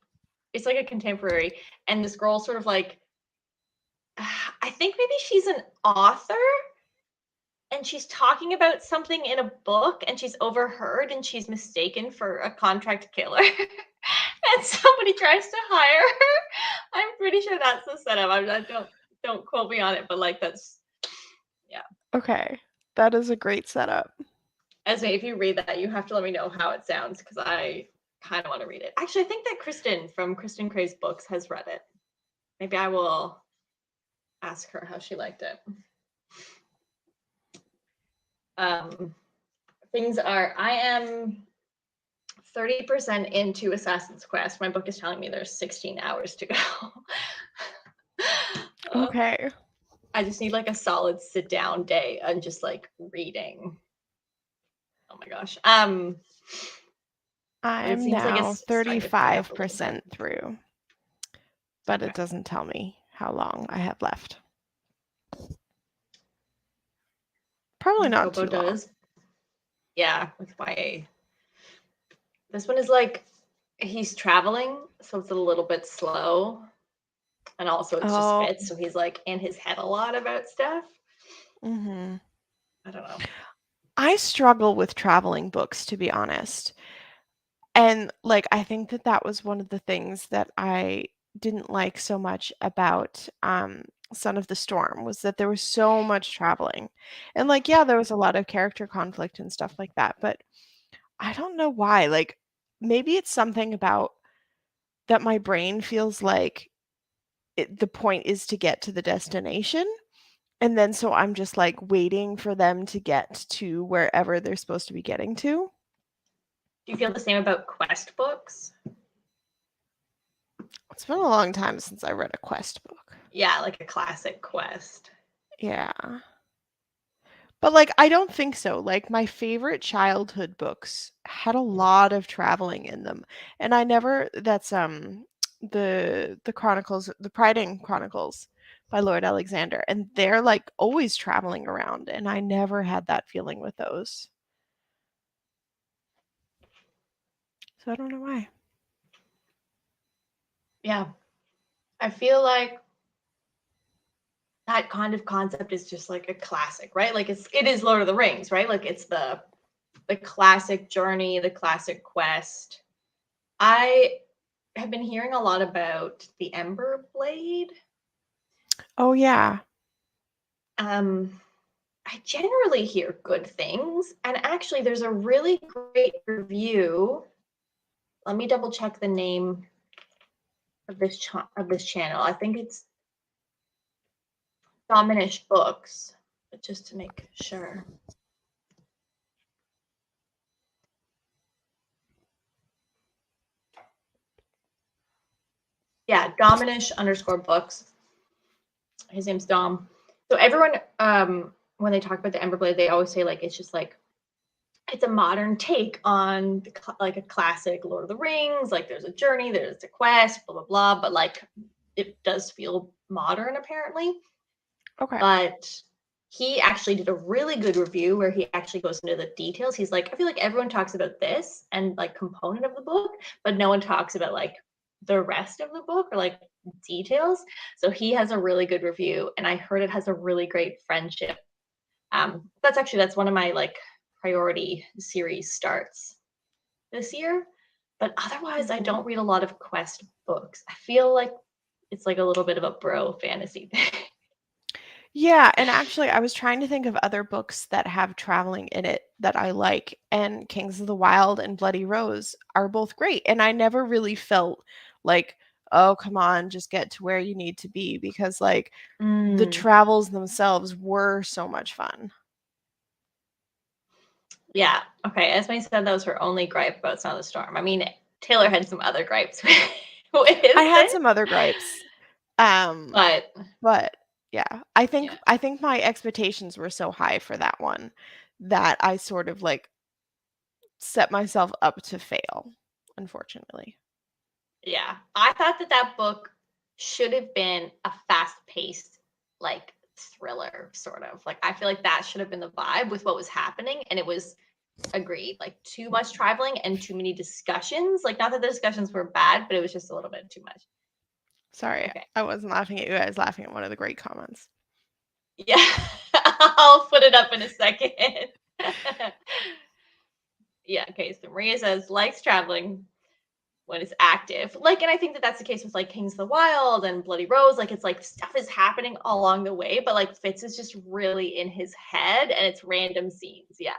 it's like a contemporary. And this girl sort of like, I think maybe she's an author and she's talking about something in a book and she's overheard and she's mistaken for a contract killer. And somebody tries to hire her. I'm pretty sure that's the setup. Don't quote me on it, but like that's Okay. That is a great setup. Esme, if you read that, you have to let me know how it sounds because I kind of want to read it. Actually, I think that Kristen from Kristen Cray's books has read it. Maybe I will ask her how she liked it. Things are, I am 30% into Assassin's Quest. My book is telling me there's 16 hours to go. Okay. I just need like a solid sit down day and just like reading. Oh my gosh. I'm seems like now it's starting to pick up a little 35% bit. through, but Okay. it doesn't tell me how long I have left. Probably not too Kobo long. does. Yeah, with YA. This one is like he's traveling, so it's a little bit slow. And also it just Oh, fits. So he's like in his head a lot about stuff. mm-hmm. I don't know. I struggle with traveling books, to be honest. And like I think that that was one of the things that I didn't like so much about Son of the Storm was that there was so much traveling. And like yeah, there was a lot of character conflict and stuff like that, but I don't know why. Like maybe it's something about that my brain feels like the point is to get to the destination. And then so I'm just like waiting for them to get to wherever they're supposed to be getting to. Do you feel the same about quest books? It's been a long time since I read a quest book. Yeah, like a classic quest. Yeah. But like I don't think so. Like my favorite childhood books had a lot of traveling in them. And I never that's the Chronicles, the Priding Chronicles by Lord Alexander, and they're like always traveling around and I never had that feeling with those. So I don't know why. Yeah. I feel like that kind of concept is just like a classic, right? Like it is Lord of the Rings, right? Like it's the classic journey, the classic quest. I have been hearing a lot about the Ember Blade. Oh yeah. I generally hear good things, and actually there's a really great review. Let me double check the name of this channel. I think it's Dominish Books, but just to make sure. Yeah, Dominish_books. His name's Dom. So everyone, when they talk about the Ember Blade, they always say like it's just like it's a modern take on like a classic Lord of the Rings. Like there's a journey, there's a quest, blah blah blah. But like it does feel modern apparently. Okay. But he actually did a really good review where he actually goes into the details. He's like, I feel like everyone talks about this and like component of the book, but no one talks about like the rest of the book or like details. So he has a really good review, and I heard it has a really great friendship. That's one of my like priority series starts this year. But otherwise, I don't read a lot of quest books. I feel like it's like a little bit of a bro fantasy thing. Yeah, and actually I was trying to think of other books that have traveling in it that I like, and Kings of the Wild and Bloody Rose are both great. And I never really felt like, oh, come on, just get to where you need to be, because like the travels themselves were so much fun. Yeah. Okay. Esme said that was her only gripe about Son of the Storm. I mean, Taylor had some other gripes with I had it, some other gripes. But yeah, I think my expectations were so high for that one that I sort of like set myself up to fail, unfortunately. yeah, I thought that book should have been a fast-paced, like thriller, sort of. Like I feel like that should have been the vibe with what was happening, and it was agreed. Like too much traveling and too many discussions. Like not that the discussions were bad, but it was just a little bit too much. Sorry, Okay. I wasn't laughing at you. I was laughing at one of the great comments. Yeah, I'll put it up in a second. Yeah, okay, so Maria says likes traveling when it's active. Like, and I think that that's the case with like Kings of the Wild and Bloody Rose. Like, it's like stuff is happening along the way, but like Fitz is just really in his head and it's random scenes. Yeah.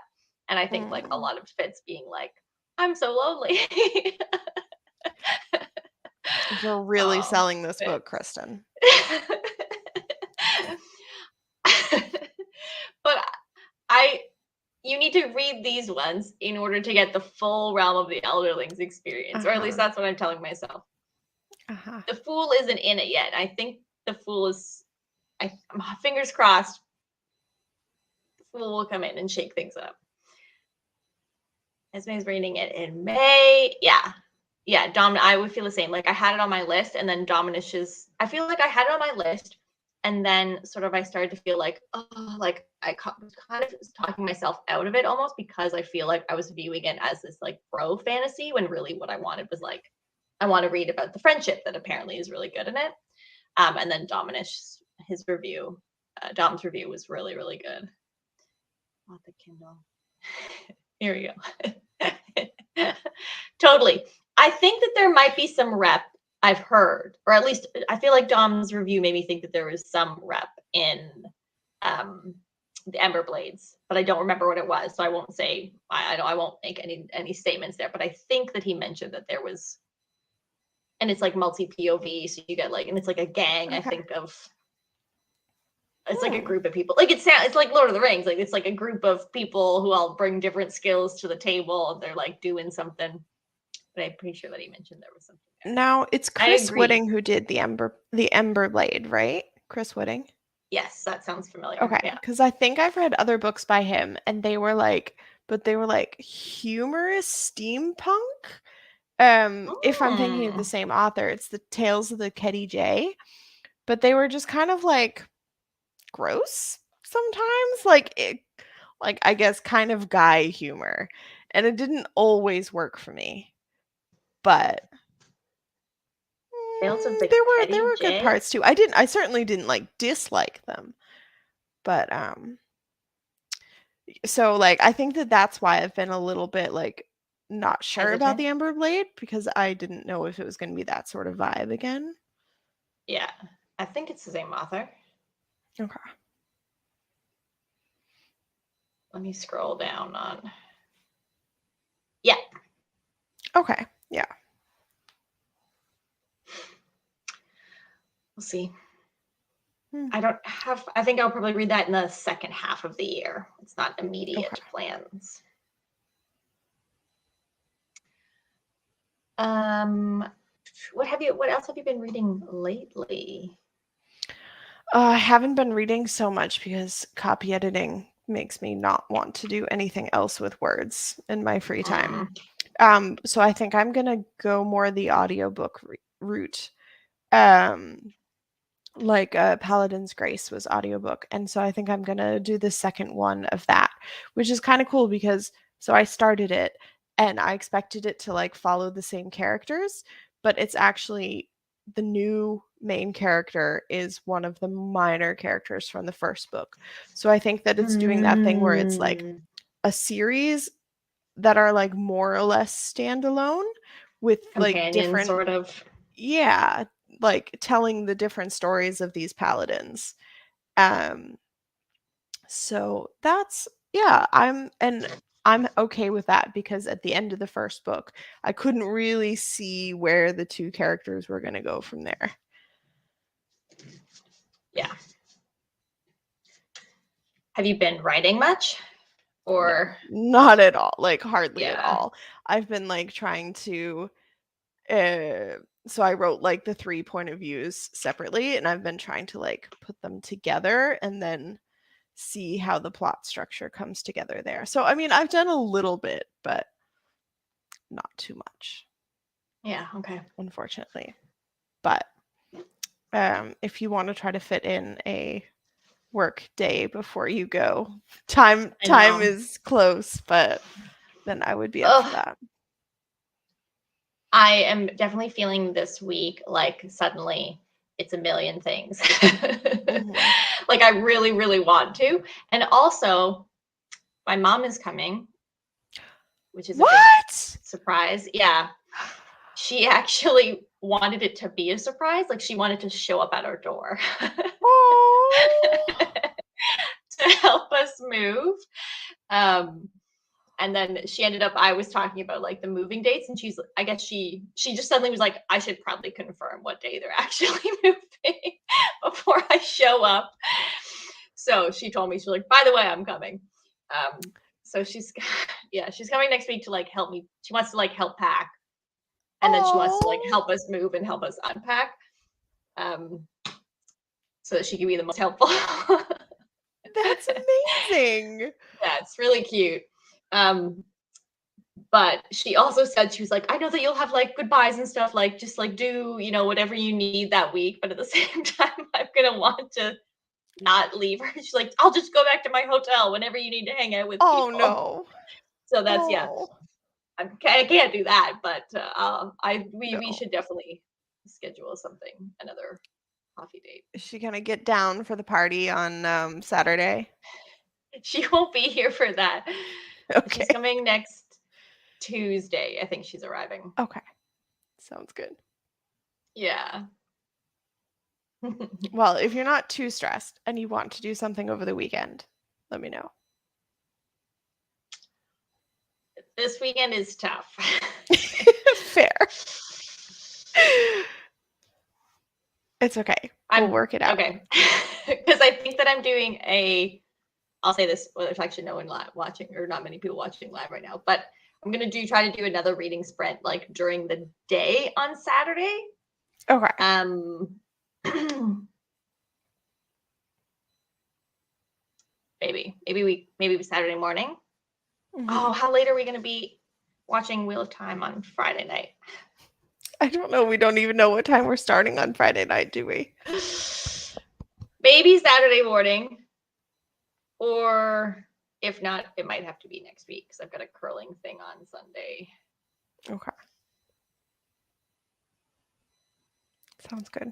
And I think like a lot of Fitz being like, I'm so lonely. You're really selling this book, Kristen. But you need need to read these ones in order to get the full Realm of the Elderlings experience, or at least that's what I'm telling myself. The Fool isn't in it yet. I think the Fool is. I'm fingers crossed. The Fool will come in and shake things up. Esme's reading it in May. Yeah. I would feel the same. Like I had it on my list, and then Dominish's. I feel like I had it on my list, and then sort of I started to feel like, oh, like I was kind of talking myself out of it almost, because I feel like I was viewing it as this like bro fantasy, when really what I wanted was like, I want to read about the friendship that apparently is really good in it. And then Dominish, his review, Dom's review was really, really good. Not the Kindle. Here we go. Totally. I think that there might be some rep, I've heard, or at least I feel like Dom's review made me think that there was some rep in the Ember Blades, but I don't remember what it was, so I won't say. I won't make any statements there. But I think that he mentioned that there was, and it's like multi POV, so you get like, and it's like a gang. Okay. I think of. It's like a group of people. Like it's like Lord of the Rings. Like it's like a group of people who all bring different skills to the table, and they're like doing something. But I'm pretty sure that he mentioned there was something there. Now it's Chris Whitting who did the Ember Blade, right? Chris Whitting. Yes, that sounds familiar. Okay, because I think I've read other books by him, and they were like humorous steampunk. If I'm thinking of the same author, it's the Tales of the Ketty J, but they were just kind of like gross sometimes, like I guess kind of guy humor, and it didn't always work for me, but there were good parts too. I certainly didn't like dislike them, but so like I think that's why I've been a little bit like not sure about the Ember Blade, because I didn't know if it was going to be that sort of vibe again. Yeah, I think it's the same author. Okay. Let me scroll down on. Yeah. Okay. Yeah. We'll see. I think I'll probably read that in the second half of the year. It's not immediate plans. What else have you been reading lately? I haven't been reading so much because copy editing makes me not want to do anything else with words in my free time. So I think I'm going to go more the audiobook route. Like Paladin's Grace was audiobook, and so I think I'm going to do the second one of that, which is kind of cool because so I started it and I expected it to like follow the same characters, but it's actually the new main character is one of the minor characters from the first book. So I think that it's doing that thing where it's like a series that are like more or less standalone with like different sort of like telling the different stories of these paladins. So that's I'm okay with that, because at the end of the first book, I couldn't really see where the two characters were going to go from there. Yeah. Have you been writing much? Or no, not at all, like hardly at all. I've been like trying to so I wrote like the 3 point of views separately, and I've been trying to like put them together and then see how the plot structure comes together there. So I mean, I've done a little bit, but not too much. Yeah, okay. Unfortunately. But if you want to try to fit in a work day before you go, time is close, but then I would be up for that. I am definitely feeling this week like suddenly it's a million things. Like I really, really want to. And also, my mom is coming, which is a big surprise. Yeah. She actually wanted it to be a surprise. Like she wanted to show up at our door to help us move. And then she ended up, I was talking about like the moving dates, and I guess she just suddenly was like, I should probably confirm what day they're actually moving before I show up. So she told me, she's like, by the way, I'm coming. So she's coming next week to like help me. She wants to like help pack, and then she wants to like help us move and help us unpack, so that she can be the most helpful. That's amazing. Yeah, it's really cute. But she also said, she was like, I know that you'll have like goodbyes and stuff, like just like do, whatever you need that week. But at the same time, I'm gonna want to not leave her. She's like, I'll just go back to my hotel whenever you need to hang out with Oh people. no. So that's I can't do that, but we No. should definitely schedule something, another coffee date. Is she gonna get down for the party on Saturday? She won't be here for that. Okay. She's coming next Tuesday. I think she's arriving. Okay. Sounds good. Yeah. Well, if you're not too stressed and you want to do something over the weekend, let me know. This weekend is tough. Fair. It's okay. We'll work it out. Okay. Because I think that I'm doing I'll say this, well, there's actually no one watching, or not many people watching live right now, but I'm going to try to do another reading sprint like during the day on Saturday. Okay. Maybe Saturday morning. Mhm. Oh, how late are we going to be watching Wheel of Time on Friday night? I don't know. We don't even know what time we're starting on Friday night, do we? Maybe Saturday morning, or if not, it might have to be next week because I've got a curling thing on Sunday. Okay. Sounds good.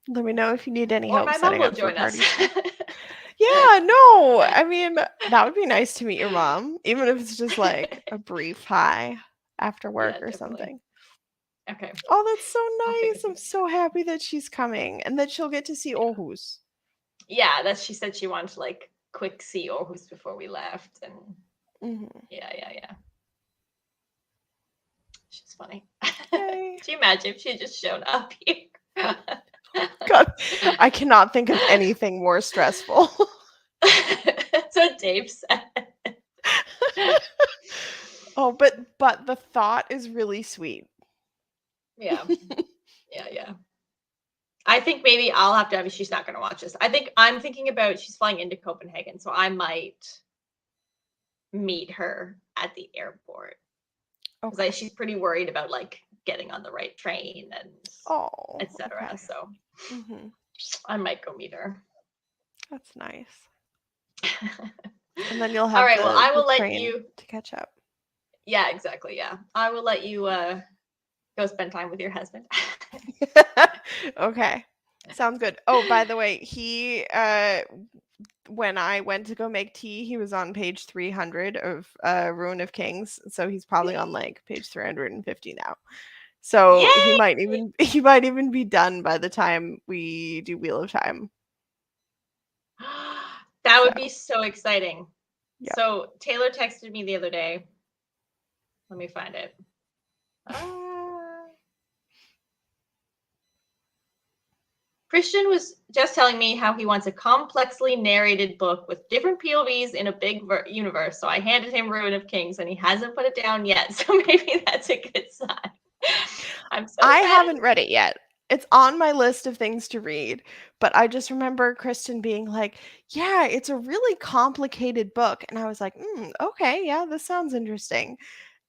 Let me know if you need any help my setting mom will up join for us. parties. Yeah, no. I mean, that would be nice to meet your mom, even if it's just like a brief hi after work or definitely. something. Okay. Oh, that's so figure nice. I'm so happy that she's coming and that she'll get to see Aarhus. Yeah, she said she wanted to like quick see Aarhus before we left, and yeah. She's funny. Yay. Can you imagine if she just showed up here? God, I cannot think of anything more stressful. That's what Dave said. Oh, but the thought is really sweet. Yeah. I think maybe I'll have to. She's not going to watch this. I'm thinking about she's flying into Copenhagen, so I might meet her at the airport because she's pretty worried about like getting on the right train and etc. Okay. So I might go meet her. That's nice. And then you'll have all right. Well, I will let train you to catch up. Yeah, exactly. Yeah, I will let you go spend time with your husband. Okay, sounds good. Oh, by the way, he when I went to go make tea, he was on page 300 of Ruin of Kings, so he's probably on like page 350 now. So Yay! he might even be done by the time we do Wheel of Time. That would be so exciting. Yep. So Taylor texted me the other day. Let me find it. Christian was just telling me how he wants a complexly narrated book with different POVs in a big universe. So I handed him Ruin of Kings, and he hasn't put it down yet. So maybe that's a good sign. I haven't read it yet. It's on my list of things to read, but I just remember Kristen being like, yeah, it's a really complicated book. And I was like, okay, yeah, this sounds interesting.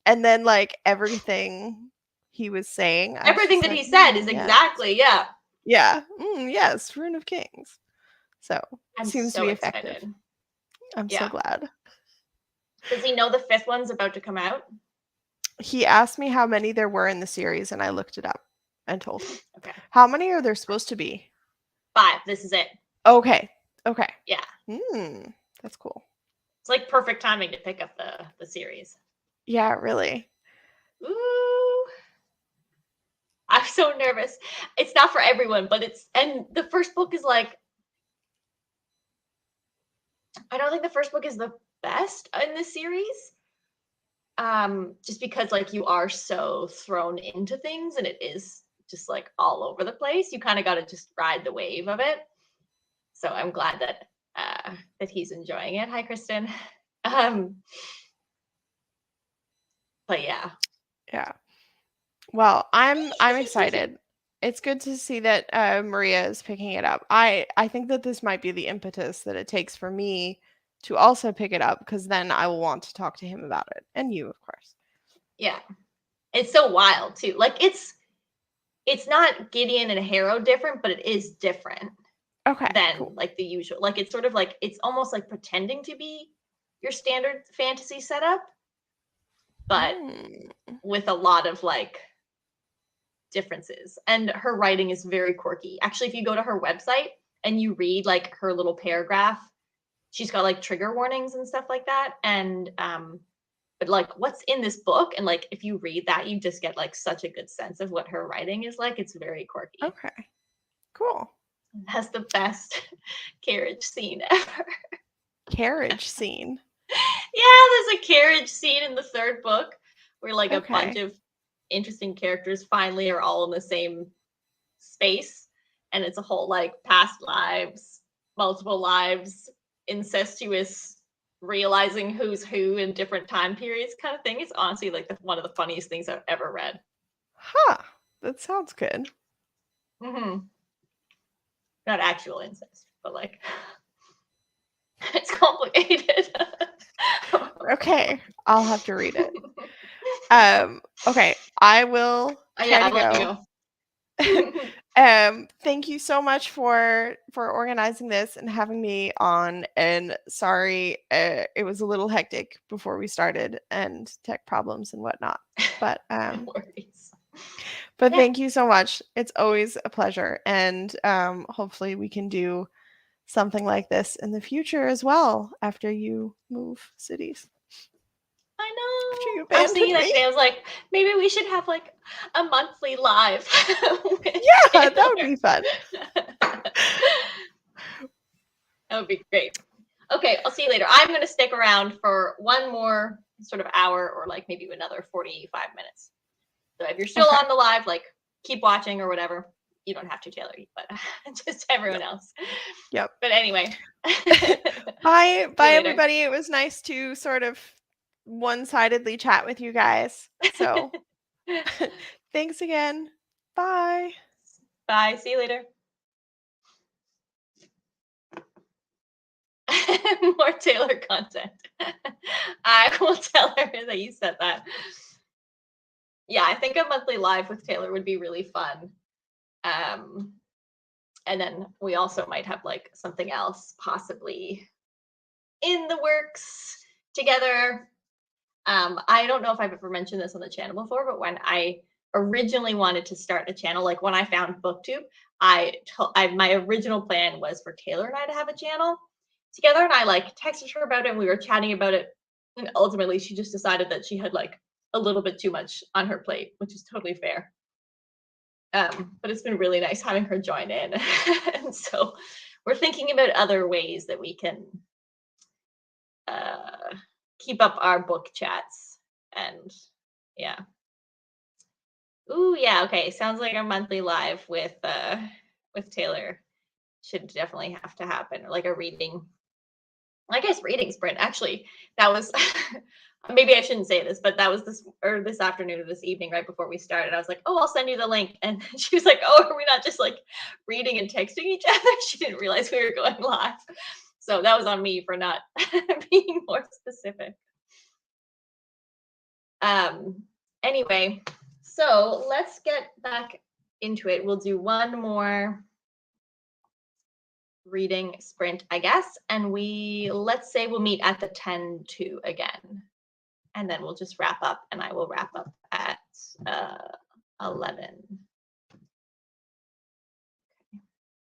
And then like everything he was saying, everything that he said is exactly, yeah. Yeah. Yes, Ruin of Kings. So it seems to be effective. Excited. I'm so glad. Does he know the 5th one's about to come out? He asked me how many there were in the series, and I looked it up and told him. Okay. How many are there supposed to be? 5. This is it. Okay. Yeah. That's cool. It's like perfect timing to pick up the series. Yeah, really. Ooh. I'm so nervous. It's not for everyone, but and the first book is like, I don't think the first book is the best in the series. Just because like you are so thrown into things and it is just like all over the place. You kind of got to just ride the wave of it. So I'm glad that he's enjoying it. Hi, Kristen. But yeah. Yeah. Well, I'm excited. It's good to see that Maria is picking it up. I think that this might be the impetus that it takes for me to also pick it up, because then I will want to talk to him about it, and you, of course. Yeah. It's so wild too. Like it's not Gideon and Harrow different, but it is different Okay. than Cool. like the usual. Like it's sort of like it's almost like pretending to be your standard fantasy setup, but with a lot of like differences. And her writing is very quirky. Actually, if you go to her website and you read like her little paragraph, she's got like trigger warnings and stuff like that. And but like what's in this book, and like if you read that, you just get like such a good sense of what her writing is like. It's very quirky. Okay. Cool. It has the best carriage scene ever. Carriage scene. Yeah, there's a carriage scene in the third book where like a bunch Okay. of interesting characters finally are all in the same space, and it's a whole like past lives, multiple lives, incestuous realizing who's who in different time periods kind of thing. It's honestly like one of the funniest things I've ever read. Huh. That sounds good. Mm-hmm. Not actual incest, but like it's complicated. Okay. I'll have to read it. Okay. I will try Yeah, to I'll let you go. Thank you so much for organizing this and having me on. And sorry, it was a little hectic before we started, and tech problems and whatnot. But No worries. but Yeah. thank you so much. It's always a pleasure, and hopefully we can do something like this in the future as well after you move cities. I After you know. I was abandon thinking that me. today. I was like, maybe we should have like a monthly live. Yeah, that would be fun. That would be great. Okay, I'll see you later. I'm going to stick around for one more sort of hour, or like maybe another 45 minutes. So if you're still Okay. on the live, like keep watching or whatever. You don't have to, Taylor, but just everyone else. Yep. But anyway. Bye, later. everybody. It was nice to sort of one-sidedly chat with you guys. So thanks again. Bye. Bye. See you later. More Taylor content. I will tell her that you said that. Yeah, I think a monthly live with Taylor would be really fun. And then we also might have like something else possibly in the works together. I don't know if I've ever mentioned this on the channel before, but when I originally wanted to start a channel, like when I found BookTube, my original plan was for Taylor and I to have a channel together, and I like texted her about it, and we were chatting about it, and ultimately she just decided that she had like a little bit too much on her plate, which is totally fair. But it's been really nice having her join in. And so we're thinking about other ways that we can keep up our book chats. And yeah. Ooh, yeah, okay. Sounds like a monthly live with Taylor should definitely have to happen. Or like a reading, I guess reading sprint. Actually, that was maybe I shouldn't say this, but that was this afternoon or this evening right before we started. I was like, oh, I'll send you the link. And she was like, oh, are we not just like reading and texting each other? She didn't realize we were going live. So that was on me for not being more specific. Anyway, so let's get back into it. We'll do one more reading sprint, I guess. And let's say we'll meet at the 10-2 again. And then we'll just wrap up, and I will wrap up at 11.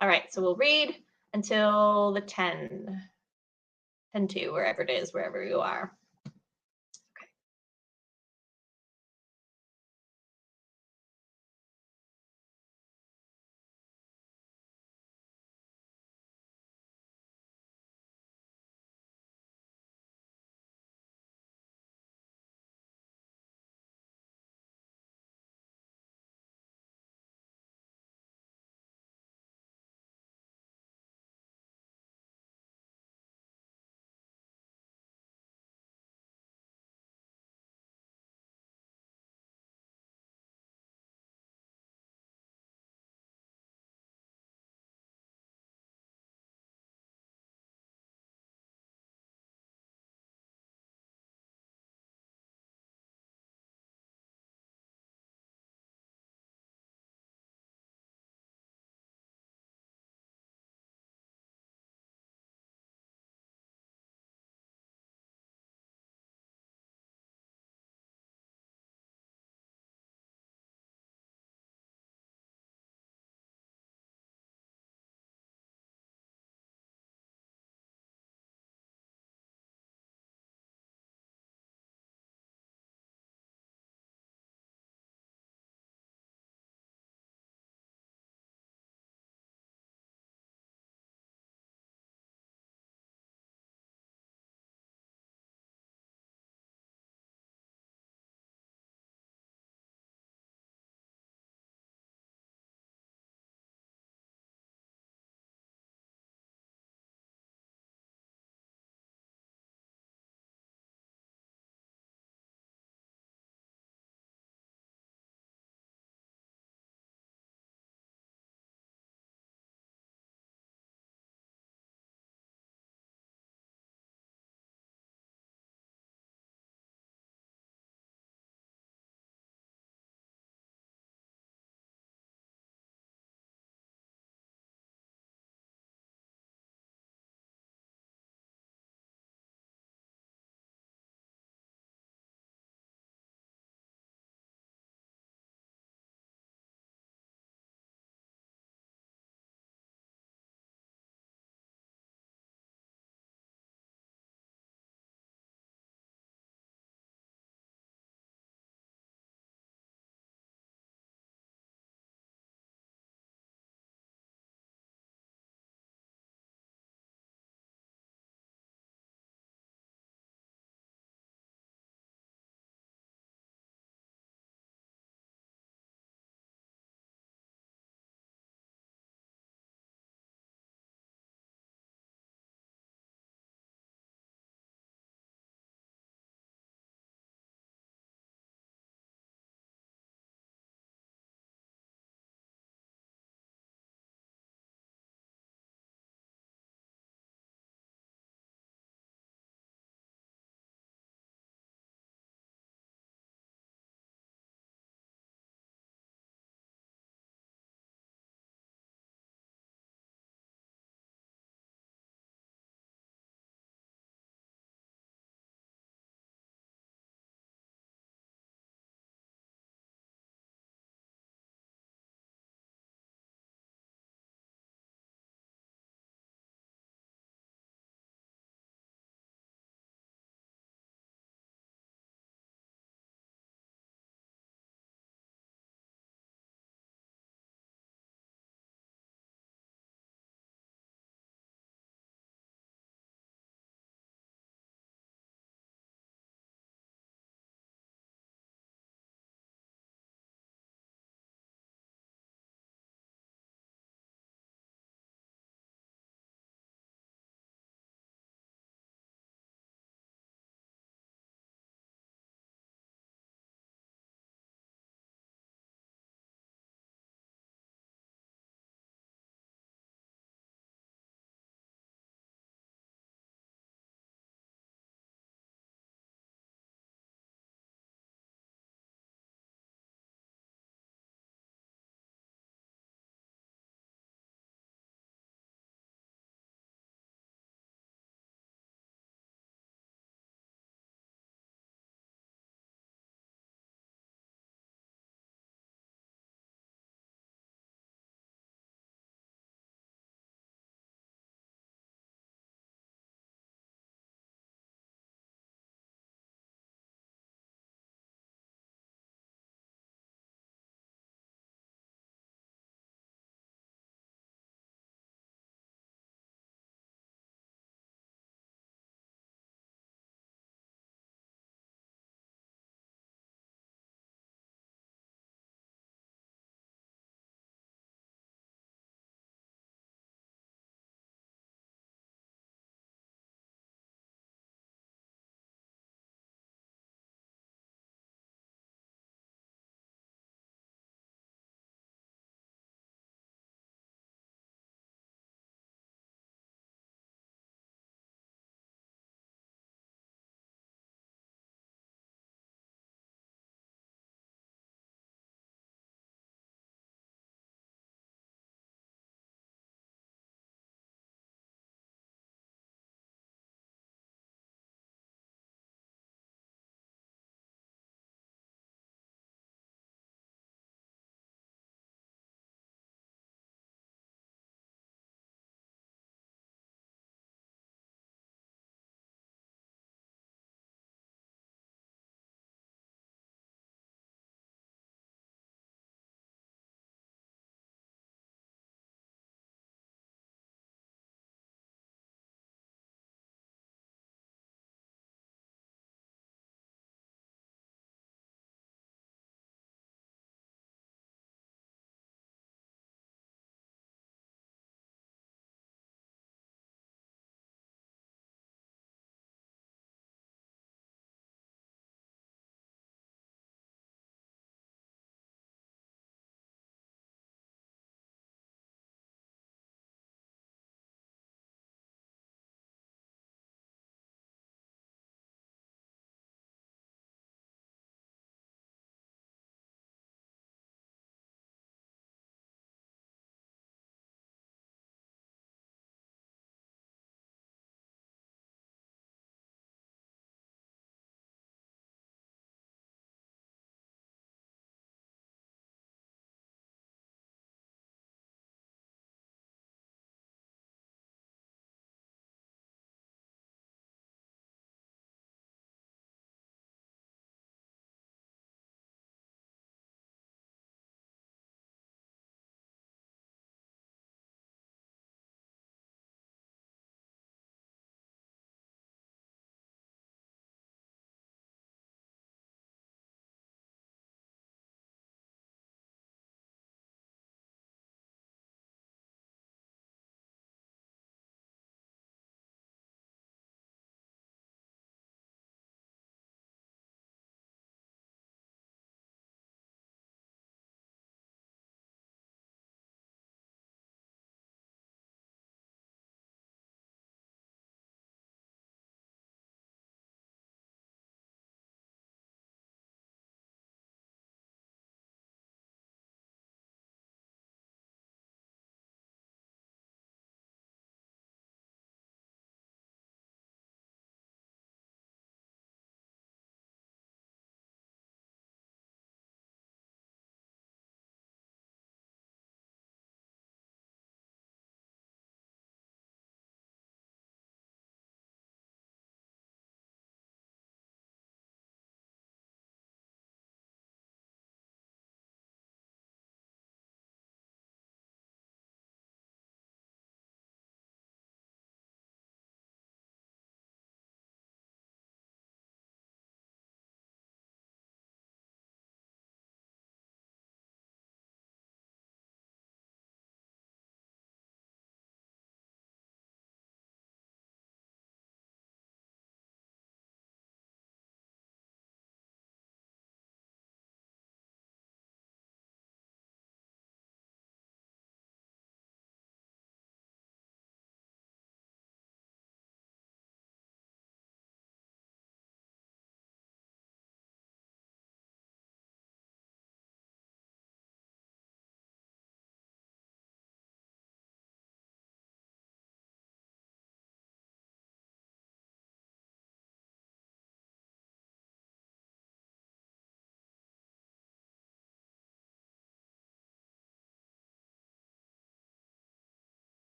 All right, so we'll read until the 10-2, wherever it is, wherever you are.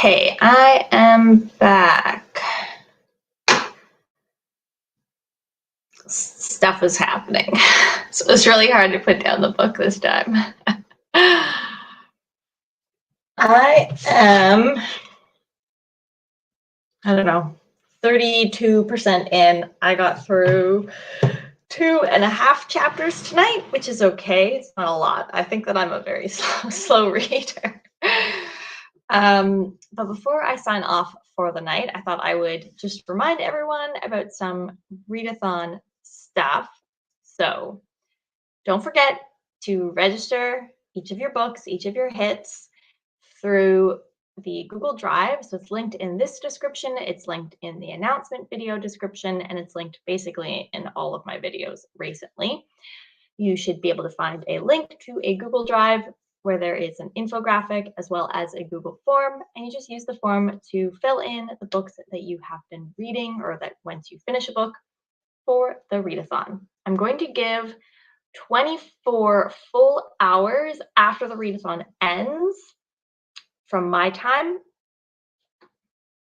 Okay, I am back. Stuff is happening. So it's really hard to put down the book this time. I am, I don't know, 32% in. I got through 2.5 chapters tonight, which is okay. It's not a lot. I think that I'm a very slow reader. But before I sign off for the night, I thought I would just remind everyone about some readathon stuff. So don't forget to register each of your books, each of your hits through the Google Drive. So it's linked in this description, it's linked in the announcement video description, and it's linked basically in all of my videos recently. You should be able to find a link to a Google Drive where there is an infographic as well as a Google form, and you just use the form to fill in the books that you have been reading, or that once you finish a book, for the readathon. I'm going to give 24 full hours after the readathon ends from my time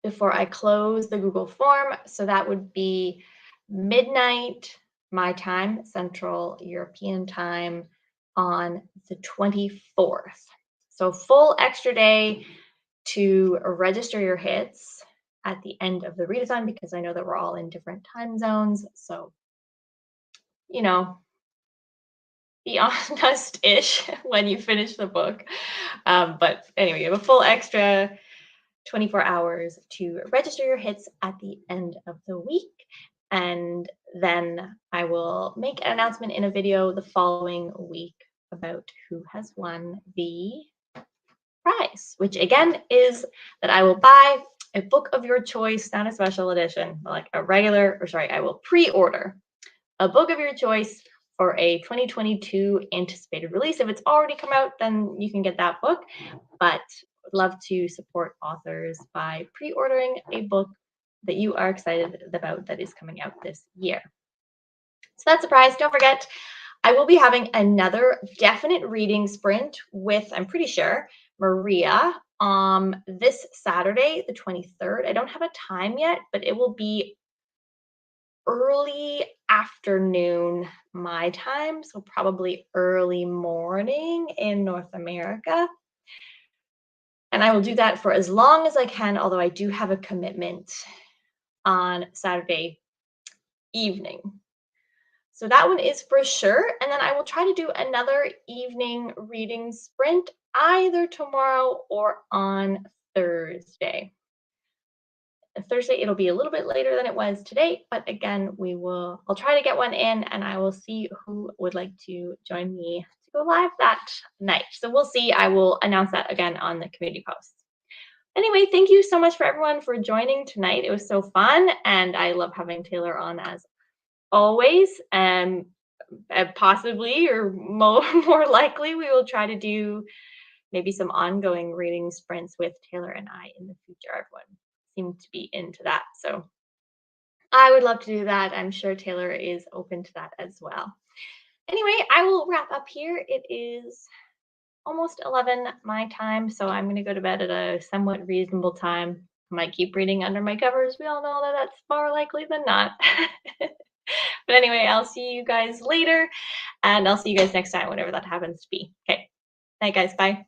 before I close the Google form. So that would be midnight my time, Central European time, on the 24th. So full extra day to register your hits at the end of the readathon, because I know that we're all in different time zones. So, you know, be honest-ish when you finish the book. But anyway, you have a full extra 24 hours to register your hits at the end of the week. And then I will make an announcement in a video the following week about who has won the prize, which again is that I will buy a book of your choice, not a special edition, like a regular, or sorry, I will pre-order a book of your choice for a 2022 anticipated release. If it's already come out, then you can get that book, but would love to support authors by pre-ordering a book that you are excited about that is coming out this year. So that's a prize. Don't forget, I will be having another definite reading sprint with, I'm pretty sure, Maria this Saturday, the 23rd. I don't have a time yet, but it will be early afternoon my time, so probably early morning in North America. And I will do that for as long as I can, although I do have a commitment on Saturday evening. So that one is for sure. And then I will try to do another evening reading sprint either tomorrow or on Thursday. Thursday, it'll be a little bit later than it was today, but again, I'll try to get one in, and I will see who would like to join me to go live that night. So we'll see. I will announce that again on the community posts. Anyway, thank you so much for everyone for joining tonight. It was so fun, and I love having Taylor on as always. Possibly, or more likely, we will try to do maybe some ongoing reading sprints with Taylor and I in the future. Everyone seemed to be into that, so I would love to do that. I'm sure Taylor is open to that as well. Anyway, I will wrap up here. It is almost 11 my time, so I'm going to go to bed at a somewhat reasonable time. I might keep reading under my covers. We all know that that's more likely than not. But anyway, I'll see you guys later, and I'll see you guys next time, whenever that happens to be. Okay, night guys, bye.